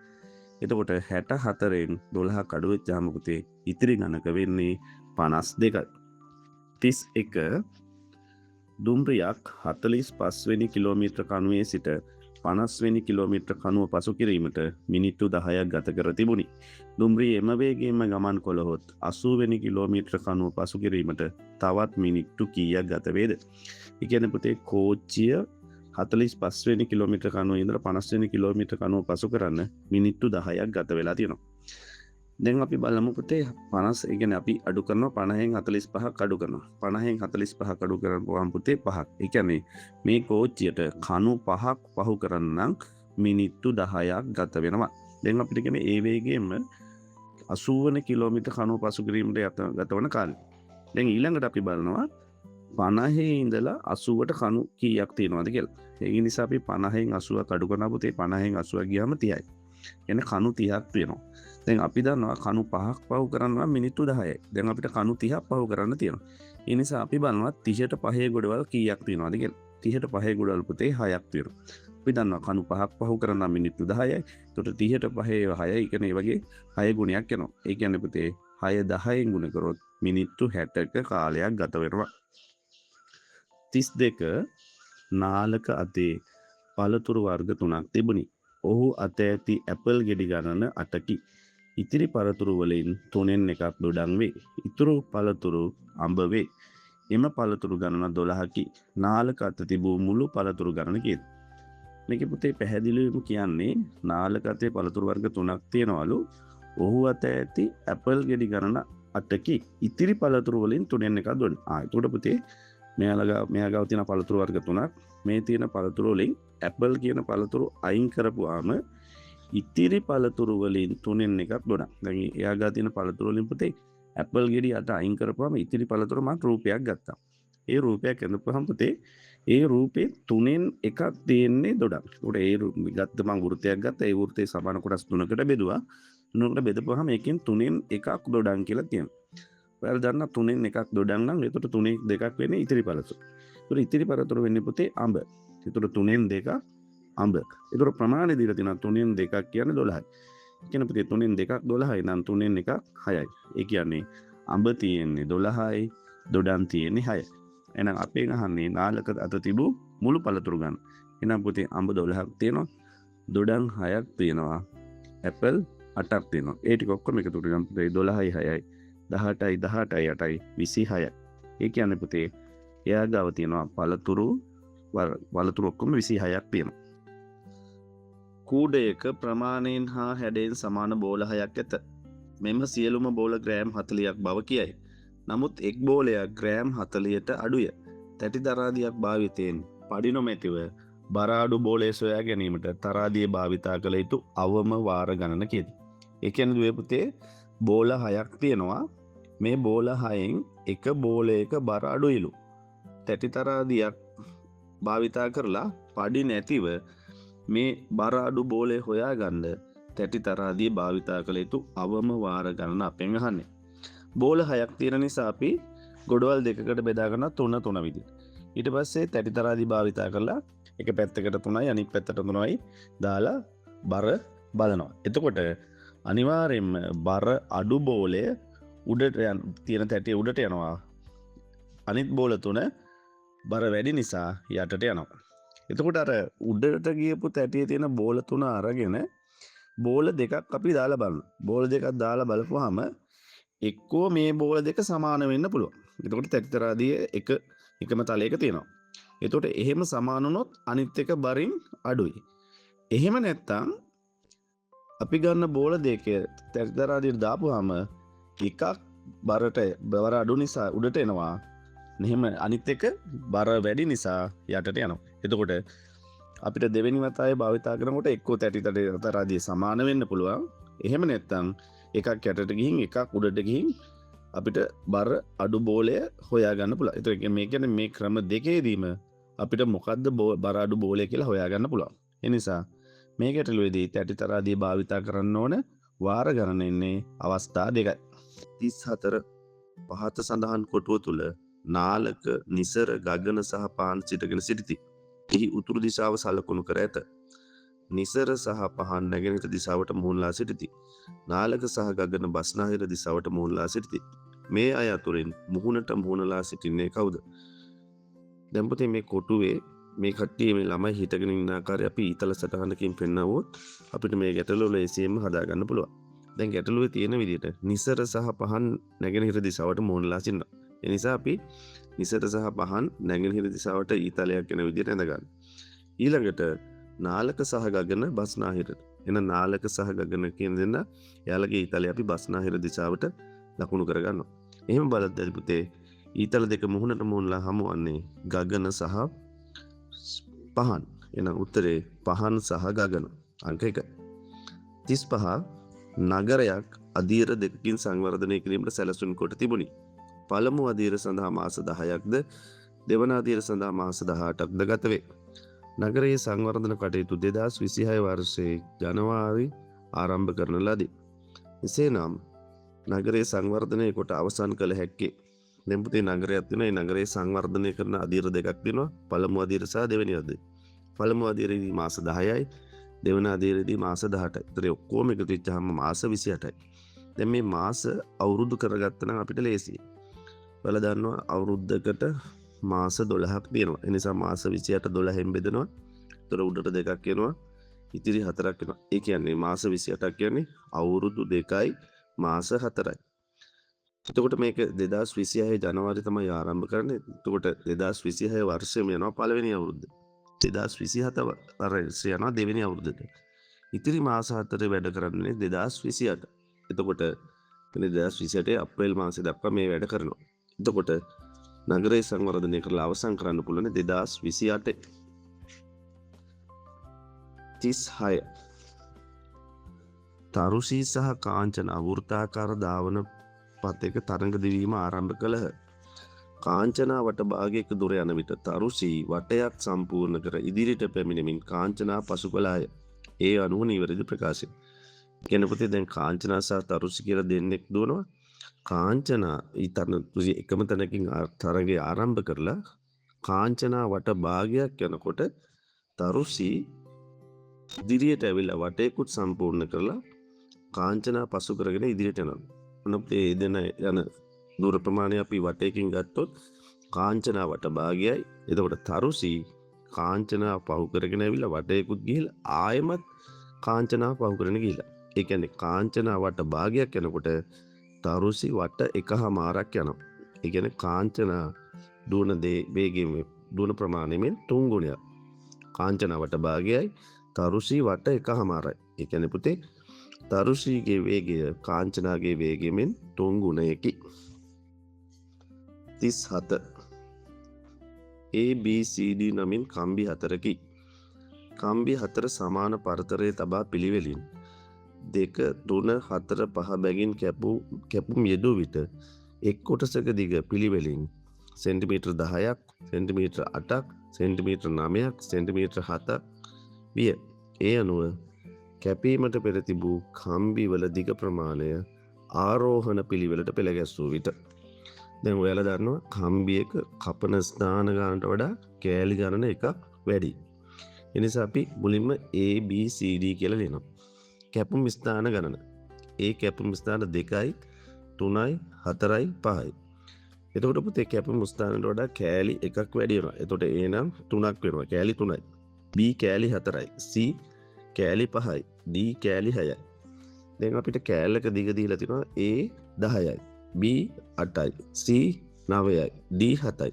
එතකොට 64න් 12ක් අඩු වෙච්චාම පුතේ ඉතිරි ගණක වෙන්නේ 52යි. 31 දුම්රියක් 45 වෙනි කිලෝමීටර කණුවේ සිට 50 වෙනි කිලෝමීටර කණුව පසු කිරීමට මිනිත්තු 10ක් ගත කර තිබුණි. දුම්රිය එම වේගයෙන්ම ගමන් කළහොත් 80 වෙනි කිලෝමීටර කණුව පසු කිරීමට තවත් මිනිත්තු කීයක් ගත වේද? ඒ කියන්නේ පුතේ කෝච්චිය 45 වෙනි කිලෝමීටර කණුවේ ඉඳලා 50 වෙනි කිලෝමීටර කණුව පසු කරන්න මිනිත්තු 10ක් ගත වෙලා තියෙනවා. දැන් අපි බලමු පුතේ 50 ඒ කියන්නේ අපි අඩු කරනවා 50න් 45ක් අඩු කරනවා. 50න් 45ක් අඩු කරපුවාම පුතේ 5ක්. ඒ කියන්නේ මේ කෝච්චියට කණු 5ක් පහු කරන්න නම් මිනිත්තු 10ක් ගත වෙනවා. දැන් අපිට කියන්නේ ඒ වේගයෙන්ම 80 වන කිලෝමීටර් කණුව පසු කිරීමට ගතවන කාලය. දැන් ඊළඟට අපි බලනවා 50 ඉඳලා 80ට කණු කීයක් තියෙනවද කියලා. ඒ නිසා අපි 50න් 80ක් අඩු කරනවා පුතේ 50න් 80ක් ගියාම 30යි. කියන්නේ කණු 30ක් වෙනවා. දැන් අපි දන්නවා කණු 5ක් පහු කරනවා මිනිත්තු 10යි. දැන් අපිට කණු 30ක් පහු කරන්න තියෙනවා. ඒ නිසා අපි බලනවා 30ට 5 ගොඩවල් කීයක් තියෙනවද කියලා. 30ට 5 ගොඩවල් පුතේ 6ක් තියෙනවා. අපි දන්නවා කණු 5ක් පහු කරනවා මිනිත්තු 10යි. එතකොට 30ට 5 6යි කියන්නේ මේ වගේ 6 ගුණයක් එනවා. ඒ කියන්නේ පුතේ 6 10න් ගුණ කරොත් මිනිත්තු 60ක කාලයක් ගත වෙනවා. 32 නාලක අතේ පළතුරු වර්ග 3ක් තිබුණි. ඔහු අත ඇති ඇපල් ගෙඩි ගණන 8කි. ඉතිරි පළතුරු වලින් 3න් එකක් දොඩම් වේ. ඉතුරු පළතුරු අඹ වේ. එම පළතුරු ගණන 12කි. නාලක අත තිබූ මුළු පළතුරු ගණන කීයද? මේක පුතේ පැහැදිලිවම කියන්නේ නාලක අතේ පළතුරු වර්ග 3ක් තියෙනවලු. ඔහු අත ඇති ඇපල් ගෙඩි ගණන 8කි. ඉතිරි පළතුරු වලින් 3න් එකක් දොඩම්. එතකොට පුතේ මෙයා ගාව තියෙන පළතුරු වර්ග 3ක් මේ තියෙන පළතුරු වලින් ඇපල් කියන පළතුරු අයින් කරපුවාම ඉතිරි පළතුරු වලින් 3න් එකක් දොඩම්. දැන් එයා ගාව තියෙන පළතුරු වලින් පුතේ ඇපල් ගෙඩි 8 අයින් කරපුවාම ඉතිරි පළතුරු මම රූපයක් ගත්තා. ඒ රූපයක් ඇඳපුවාම පුතේ ඒ රූපේ 3න් එකක් තියෙන්නේ දොඩම්. ඒකට ගත්ත මම වෘත්තයක් ගත්තා. ඒ වෘත්තේ සමාන කොටස් 3කට බෙදුවා. 3කට බෙදපුවාම එකෙන් 3න් එකක් දොඩම් කියලා තියෙනවා. ඔයාලා දන්නා 3න් එකක් දොඩම් නම් එතකොට 3න් දෙකක් වෙන්නේ ඉතිරි පළතුරු. ඒතර ඉතිරි පළතුරු වෙන්නේ පුතේ අඹ. ඒතර 3න් දෙක අඹ. ඒතර ප්‍රමාණය දීලා තියෙනවා 3න් දෙකක් කියන්නේ 12යි. කියන පුතේ 3න් දෙකක් 12යි නම් 3න් එකක් 6යි. ඒ කියන්නේ අඹ තියෙන්නේ 12යි දොඩම් තියෙන්නේ 6යි. එහෙනම් අපෙන් අහන්නේ නාලක අත තිබූ මුළු පළතුරු ගන්න. එහෙනම් පුතේ අඹ 12ක් තියෙනවා. දොඩම් 6ක් තියෙනවා. ඇපල් 8ක් තියෙනවා. ඒ ටික ඔක්කොම එකතු කරගන්න පුතේ 12යි 6යි 18යි 18යි 8යි 26යි. ඒ කියන්නේ පුතේ එයා ගාව තියෙනවා පළතුරු ඔක්කොම 26ක් තියෙනවා. කූඩයක ප්‍රමාණයෙන් හා හැඩයෙන් සමාන බෝල 6ක් ඇත. මෙම සියලුම බෝල ග්‍රෑම් 40ක් බව කියයි. නමුත් එක් බෝලයක් ග්‍රෑම් 40ට අඩුය. තැටි තරාදියක් භාවිතයෙන් පඩි නොමැතිව බර අඩු බෝලය සොයා ගැනීමට තරාදිය භාවිතා කළ යුතු අවම වාර ගණන කීයද? ඒ කියන්නේ දුවේ පුතේ බෝල 6ක් තියෙනවා. මේ බෝල 6න් එක බෝලයක බර අඩුයිලු. තැටි තරාදියක් භාවිතා කරලා පඩි නැතිව මේ බර අඩු බෝලේ හොයාගන්න තැටි තරාදිය භාවිතා කළ යුතු අවම වාර ගණන අපෙන් අහන්නේ. බෝල 6ක් තියෙන නිසා අපි ගොඩවල් දෙකකට බෙදා ගන්න 3 විදිහට. ඊට පස්සේ තැටි තරාදිය භාවිතා කරලා එක පැත්තකට 3යි අනිත් පැත්තට 3යි දාලා බර බලනවා. එතකොට අනිවාර්යයෙන්ම බර අඩු බෝලය උඩට තියෙන තැටිය උඩට යනවා. අනිත් බෝල 3 බර වැඩි නිසා යටට යනවා. එතකොට අර උඩට ගියපු තැටියේ තියෙන බෝල 3 අරගෙන බෝල දෙකක් අපි දාලා බලනවා. බෝල දෙකක් දාලා බලපුවාම එක්කෝ මේ බෝල දෙක සමාන වෙන්න පුළුවන්. එතකොට තැටිතරාදිය එකම තලයක තියෙනවා. එතකොට එහෙම සමාන වුණොත් අනිත් එක බරින් අඩුයි. එහෙම නැත්තම් අපි ගන්න බෝල දෙක තැටිතරාදියට දාපුවාම එකක් බර අඩු නිසා උඩට එනවා. එහෙම අනිත් එක බර වැඩි නිසා යටට යනවා. එතකොට අපිට දෙවෙනි වතාවේ භාවිතා කරනකොට එක්කෝ තැටිතරාදිය සමාන වෙන්න පුළුවන්. එහෙම නැත්තම් එකක් යටට ගිහින් එකක් උඩට ගිහින් අපිට බර අඩු බෝලය හොයාගන්න පුළුවන්. ඒතර මේ කියන්නේ මේ ක්‍රම දෙකේදීම අපිට මොකද්ද බර අඩු බෝලය කියලා හොයාගන්න පුළුවන්. ඒ නිසා මේ ගැටලුවේදී තැටිතරාදිය භාවිතා කරන්න ඕන වාර ගණන ඉන්නේ අවස්ථා දෙකයි. 34 පහත සඳහන් කොටුව තුල නාලක, නිසර, ගගන සහ පාන් සිටගෙන සිටිති. එහි උතුරු දිශාව සලකුණු කර ඇත. නිසර සහ පහන් නැගෙනහිර දිශාවට මුහුණලා සිටිති. නාලක සහ ගගන බස්නාහිර දිශාවට මුහුණලා සිටිති. මේ අය අතුරින් මුහුණට මුහුණලා සිටින්නේ කවුද? දැන් පුතේ මේ කොටුවේ මේ කට්ටිය මේ ළමයි හිටගෙන ඉන්න ආකාරය අපි ඊතල සටහනකින් පෙන්නවොත් අපිට මේ ගැටලුව ලේසියෙන්ම හදා ගන්න පුළුවන්. දැන් ගැටලුවේ තියෙන විදිහට නිසර සහ පහන් නැගෙනහිර දිශාවට මුහුණලා සිටිනවා. ඒ නිසා අපි නිසර සහ පහන් නැගෙනහිර දිශාවට ඊතලයක් යන විදිහට ඇඳ ගන්න. ඊළඟට නාලක සහ ගගන බස්නාහිරට. එන නාලක සහ ගගන කියන දෙන්න යාලගේ ඊතලය අපි බස්නාහිර දිශාවට ලකුණු කරගන්නවා. එහෙම බලද්දී පුතේ ඊතල දෙක මුහුණට මුහුණලා හමුවන්නේ ගගන සහ පහන්. එහෙනම් උත්තරේ පහන් සහ ගගන. අංක 1. 35 නගරයක් අධීර දෙකකින් සංවර්ධනය කිරීමට සැලසුම් කොට තිබුණි. පළමු අධීර සඳහා මාස 10ක්ද දෙවන අධීර සඳහා මාස 18ක්ද ගත වේ. නගරයේ සංවර්ධන කටයුතු 2026 වර්ෂයේ ජනවාරි ආරම්භ කරන ලදී. එසේනම් නගරයේ සංවර්ධනය කොට අවසන් කළ හැක්කේ දැන් පුතේ නගරයක් තියෙනවා. ඒ නගරයේ සංවර්ධනය කරන අධීර දෙකක් තියෙනවා. පළමු අධීර සහ දෙවෙනි අධීර. පළමු අධීරේදී මාස 10යි, දෙවන අධීරේදී මාස 18යි. ඒතර ඔක්කොම එකතු වෙච්චාම මාස 28යි. දැන් මේ මාස අවුරුදු කරගත්තා නම් අපිට ලේසියි. ඔයාලා දන්නවා අවුරුද්දකට මාස 12ක් තියෙනවා. ඒ නිසා මාස 28 12න් බෙදනවා. ඒතර උඩට දෙකක් එනවා. ඉතිරි 4ක් එනවා. ඒ කියන්නේ මාස 28ක් කියන්නේ අවුරුදු 2යි මාස 4යි. එතකොට මේක 2026 ජනවාරි තමයි ආරම්භ කරන්නේ. එතකොට 2026 වර්ෂයේම යනවා පළවෙනි අවුරුද්ද. 2027 වර්ෂය යනවා දෙවෙනි අවුරුද්දට. ඉතිරි මාස 4 වැඩ කරන්නේ 2028. එතකොට 2028 අප්‍රේල් මාසෙ දක්වා මේ වැඩ කරනවා. එතකොට නගරයේ සංවර්ධනය කරලා අවසන් කරන්න පුළුවන් 2028. 36 තරුෂී සහ කාංචන වෘත්තාකාර ධාවන පතක තරඟ දිවීම ආරම්භ කළහ. කාංචනා වටභාගයක දුර යන විට තරුෂී වටයක් සම්පූර්ණ කර ඉදිරියට පැමිණෙමින් කාංචනා පසු කළාය. ඒ අනුව නිවැරදි ප්‍රකාශය. කියන පුතේ දැන් කාංචනා සහ තරුෂි කියලා දෙන්නෙක් දුවනවා. කාංචනා ඊතරන එකම තැනකින් තරඟය ආරම්භ කරලා කාංචනා වටභාගයක් යනකොට තරුෂි ඉදිරියට ඇවිල්ලා වටයකුත් සම්පූර්ණ කරලා කාංචනා පසු කරගෙන ඉදිරියට යනවා. මොනපේ දෙන යන දුර ප්‍රමාණය අපි වටයකින් ගත්තොත් කාංචනා වටභාගයයි. එතකොට තරුසි කාංචනා පහු කරගෙන ඇවිල්ලා වටයකුත් ගිහිල්ලා ආයෙමත් කාංචනා පහු කරගෙන ගිහිල්ලා. ඒ කියන්නේ කාංචනා වටභාගයක් යනකොට තරුසි වට එකහමාරක් යනවා. ඒ කියන්නේ කාංචනා දුවන වේගයෙන් දුවන ප්‍රමාණයෙන් 3 ගුණයක්. කාංචනා වටභාගයයි තරුසි වට එකහමාරයි. ඒ කියන්නේ පුතේ තරුෂීගේ වේගය කාංචනාගේ වේගයෙන් 3 ගුණයකි. 37 ABCD නමින් කම්බි 4කි. කම්බි 4 සමාන පරතරයේ තබා පිළිවෙලින් 2 3 4 5 බැගින් කැපුම් යෙදූ විට එක් කොටසක දිග පිළිවෙලින් සෙන්ටිමීටර් 10ක්, සෙන්ටිමීටර් 8ක්, සෙන්ටිමීටර් 9ක්, සෙන්ටිමීටර් 7ක් විය. ඒ අනුව කැපීමට පෙර තිබූ කම්බි වල දිග ප්‍රමාණය ආරෝහණ පිළිවෙලට පෙළ ගැස්වූ විට දැන් ඔයාලා දන්නවා කම්බියක කපන ස්ථාන ගන්නට වඩා කෑලි ගණන එකක් වැඩි. ඒ නිසා අපි මුලින්ම ABCD කියලා ලියනවා. කැපුම් ස්ථාන ගණන. ඒ කැපුම් ස්ථාන 2යි 3යි 4යි 5යි. එතකොට පුතේ කැපුම් ස්ථානට වඩා කෑලි එකක් වැඩි වෙනවා. එතකොට A නම් 3ක් වෙනවා. කෑලි 3යි. B කෑලි 4යි. C කෑලි 5යි. D කෑලි 6යි. දැන් අපිට කෑල්ලක දිග දීලා තියෙනවා A 10යි. B 8යි. C 9යි. D 7යි.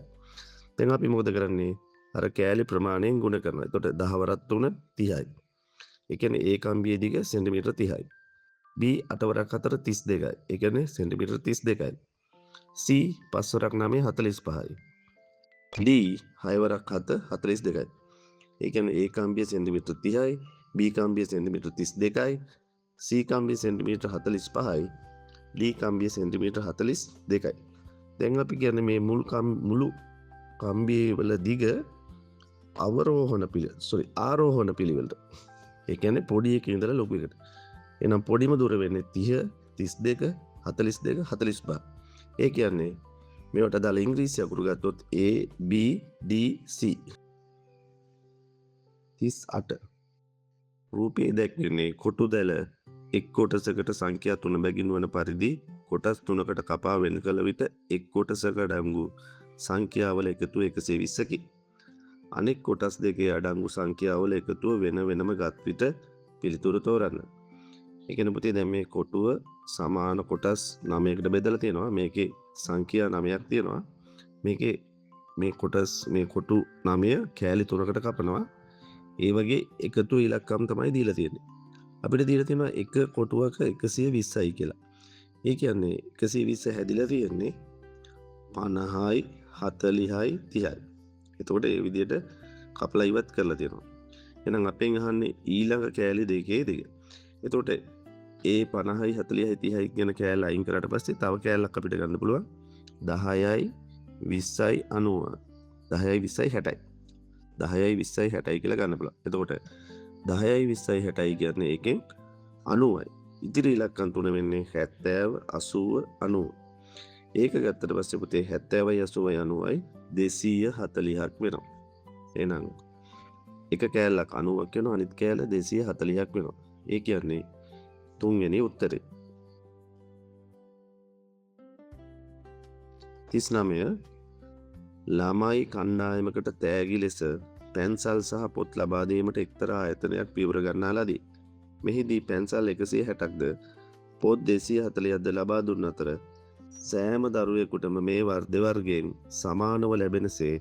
දැන් අපි මොකද කරන්නේ? අර කෑලි ප්‍රමාණයෙන් ගුණ කරනවා. එතකොට 10 වරක් 3 30යි. ඒ කියන්නේ A කම්බියේ දිග සෙන්ටිමීටර 30යි. B 8 වරක් 4 32යි. ඒ කියන්නේ සෙන්ටිමීටර 32යි. C 5 වරක් 9 45යි. D 6 වරක් 7 42යි. ඒ කියන්නේ A කම්බිය සෙන්ටිමීටර 30යි. B කම්බිය සෙන්ටිමීටර 32යි. C කම්බිය සෙන්ටිමීටර 45යි. D කම්බිය සෙන්ටිමීටර 42යි. දැන් අපි කියන්නේ මේ මුළු කම්බිය වල දිග ආරෝහණ පිළිවෙලට. ඒ කියන්නේ පොඩි එකකින් ඉඳලා ලොකු එකට. එහෙනම් පොඩිම දුර වෙන්නේ 30, 32, 42, 45. ඒ කියන්නේ මේවට දාලා ඉංග්‍රීසි අකුරු ගත්තොත් A B D C 38. රූපයේ දැක්වෙන්නේ කොටු දැල එක් කොටසකට සංඛ්‍යා 3 බැගින් වන පරිදි කොටස් 3කට කපා වෙන් කළ විට එක් කොටසක අඩංගු සංඛ්‍යාවල එකතුව 120කි. අනෙක් කොටස් දෙකේ අඩංගු සංඛ්‍යාවල එකතුව වෙන වෙනම ගත් විට පිළිතුරු තෝරන්න. ඒ කියන්නේ පුතේ දැන් මේ කොටුව සමාන කොටස් 9කට බෙදලා තියෙනවා. මේකේ සංඛ්‍යා 9ක් තියෙනවා. මේකේ මේ කොටු 9 කෑලි 3කට කපනවා. ඒ වගේ එකතු ඉලක්කම් තමයි දීලා තියෙන්නේ. අපිට දීලා තියෙනවා එක කොටුවක 120යි කියලා. ඒ කියන්නේ 120 හැදිලා තියෙන්නේ 50යි 40යි 30යි. එතකොට ඒ විදිහට කපලා ඉවත් කරලා තියෙනවා. එහෙනම් අපෙන් අහන්නේ ඊළඟ කෑලි දෙකේ දෙක. එතකොට ඒ 50යි 40යි 30යි කියන කෑල්ල අයින් කරාට පස්සේ තව කෑල්ලක් අපිට ගන්න පුළුවන් 10යි 20යි 90 10යි 20යි 60යි 10යි 20යි 60යි කියලා ගන්න පුළුවන්. එතකොට 10යි 20යි 60යි කියන්නේ එකෙන් 90යි. ඉතිරි ඉලක්කම් තුන වෙන්නේ 70 80 90. ඒක ගත්තට පස්සේ පුතේ 70යි 80යි 90යි 240ක් වෙනවා. එහෙනම් එක කෑල්ලක් 90ක් වෙනවා අනිත් කෑල්ල 240ක් වෙනවා. ඒ කියන්නේ තුන්වෙනි උත්තරේ. 39 ළමයි කණ්ඩායමකට තෑගි ලෙස පැන්සල් සහ පොත් ලබා දීමට එක්තරා ආයතනයක් පියවර ගන්නා ලදී. මෙහිදී පැන්සල් 160ක්ද පොත් 240ක්ද ලබා දුන් අතර සෑම දරුවෙකුටම මේ දෙවර්ගයෙන් සමානව ලැබෙනසේ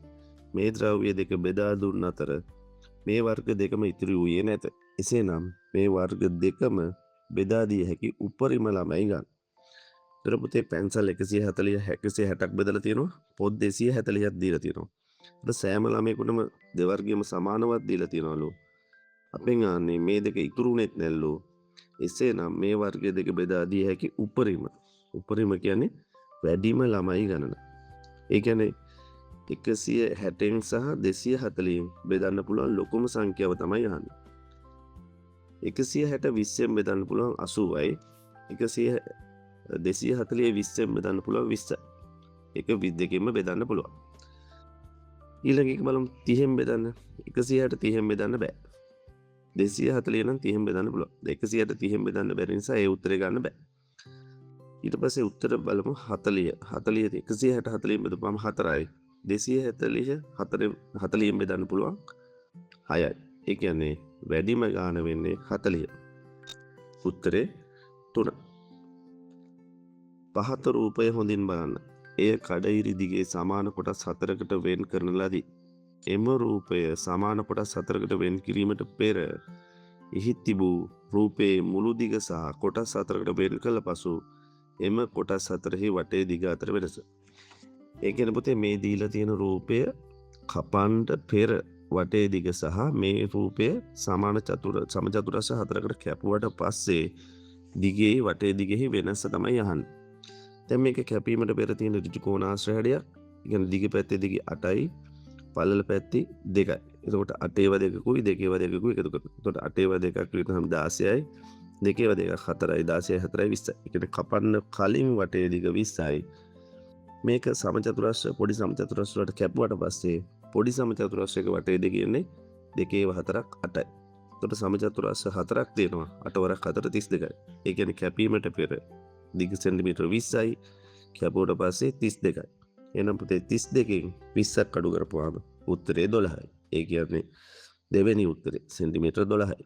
මේ ද්‍රව්‍ය දෙක බෙදා දුන් අතර මේ වර්ග දෙකම ඉතිරි වූයේ නැත. එසේනම් මේ වර්ග දෙකම බෙදා දිය හැකි උපරිම ළමයි ගන්න. ඒතර පුතේ පැන්සල් 140 160ක් බෙදලා තියෙනවා. පොත් 240ක් දීලා තියෙනවා. ඒත් සෑම ළමයෙකුටම දෙවර්ගයම සමානවත් දීලා තියෙනවලු. අපෙන් ආන්නේ මේ දෙක ඉතුරුනෙත් නැල්ලු. එසේනම් මේ වර්ග දෙක බෙදා දිය හැකි උපරිම කියන්නේ වැඩිම ළමයි ගණන. ඒ කියන්නේ 160න් සහ 240න් බෙදන්න පුළුවන් ලොකුම සංඛ්‍යාව තමයි අහන්නේ. 160 20න් බෙදන්න පුළුවන් 80යි. 240 20න් බෙදන්න පුළුවන් 20යි. ඒක 22කින්ම බෙදන්න පුළුවන්. ඊළඟ එක බලමු 30න් බෙදන්න. 160 30න් බෙදන්න බෑ. 240 නම් 30න් බෙදන්න පුළුවන්. 160 30න් බෙදන්න බැරි නිසා ඒ උත්තරේ ගන්න බෑ. ඊට පස්සේ උත්තර බලමු 40. 40 160 40න් බෙදපුවම 4යි. 240 බෙදන්න පුළුවන් 6යි. ඒ කියන්නේ වැඩිම ගාන වෙන්නේ 40. උත්තරේ 3. පහත රූපය හොඳින් බලන්න. එය කඩඉරි දිගේ සමාන කොටස් 4කට වෙන් කරන ලදී. එම රූපය සමාන කොටස් 4කට වෙන් කිරීමට පෙර එහි තිබූ රූපයේ මුළු දිග සහ කොටස් 4කට වෙන් කළ පසු එම කොටස් 4හි වටේ දිග අතර වෙනස. ඒ කියන්නේ පුතේ මේ දීලා තියෙන රූපය කපන්න පෙර වටේ දිග සහ මේ රූපය සමාන සමචතුරස්‍ර 4කට කැපුවට පස්සේ දිගේ වටේ දිගෙහි වෙනස තමයි අහන්නේ. දැන් මේක කැපීමට පෙර තියෙන ඍජු කෝණාශ්‍ර හැඩයක්. ඒ කියන්නේ දිග පැත්තේ දිග 8යි පළල පැත්තේ 2යි. එතකොට 8ව දෙකකුයි 2ව දෙකකුයි එකතු කරනවා. එතකොට 8ව දෙකක් විතරම 16යි 2ව දෙකක් 4යි 16යි 4යි 20යි. ඒ කියන්නේ කපන්න කලින් වටේ දිග 20යි. මේක සමචතුරස්‍ර පොඩි සමචතුරස්‍ර වලට කැපුවට පස්සේ පොඩි සමචතුරස්‍රයක වටේ දිග ඉන්නේ 2/4ක් 8යි. එතකොට සමචතුරස්‍ර 4ක් තියෙනවා. 8 වරක් 4 32යි. ඒ කියන්නේ කැපීමට පෙර දිග සෙන්ටිමීටර් 20යි කැපුවට පස්සේ 32යි. එහෙනම් පුතේ 32කින් 20ක් අඩු කරපුවාම උත්තරේ 12යි. ඒ කියන්නේ දෙවෙනි උත්තරේ සෙන්ටිමීටර් 12යි.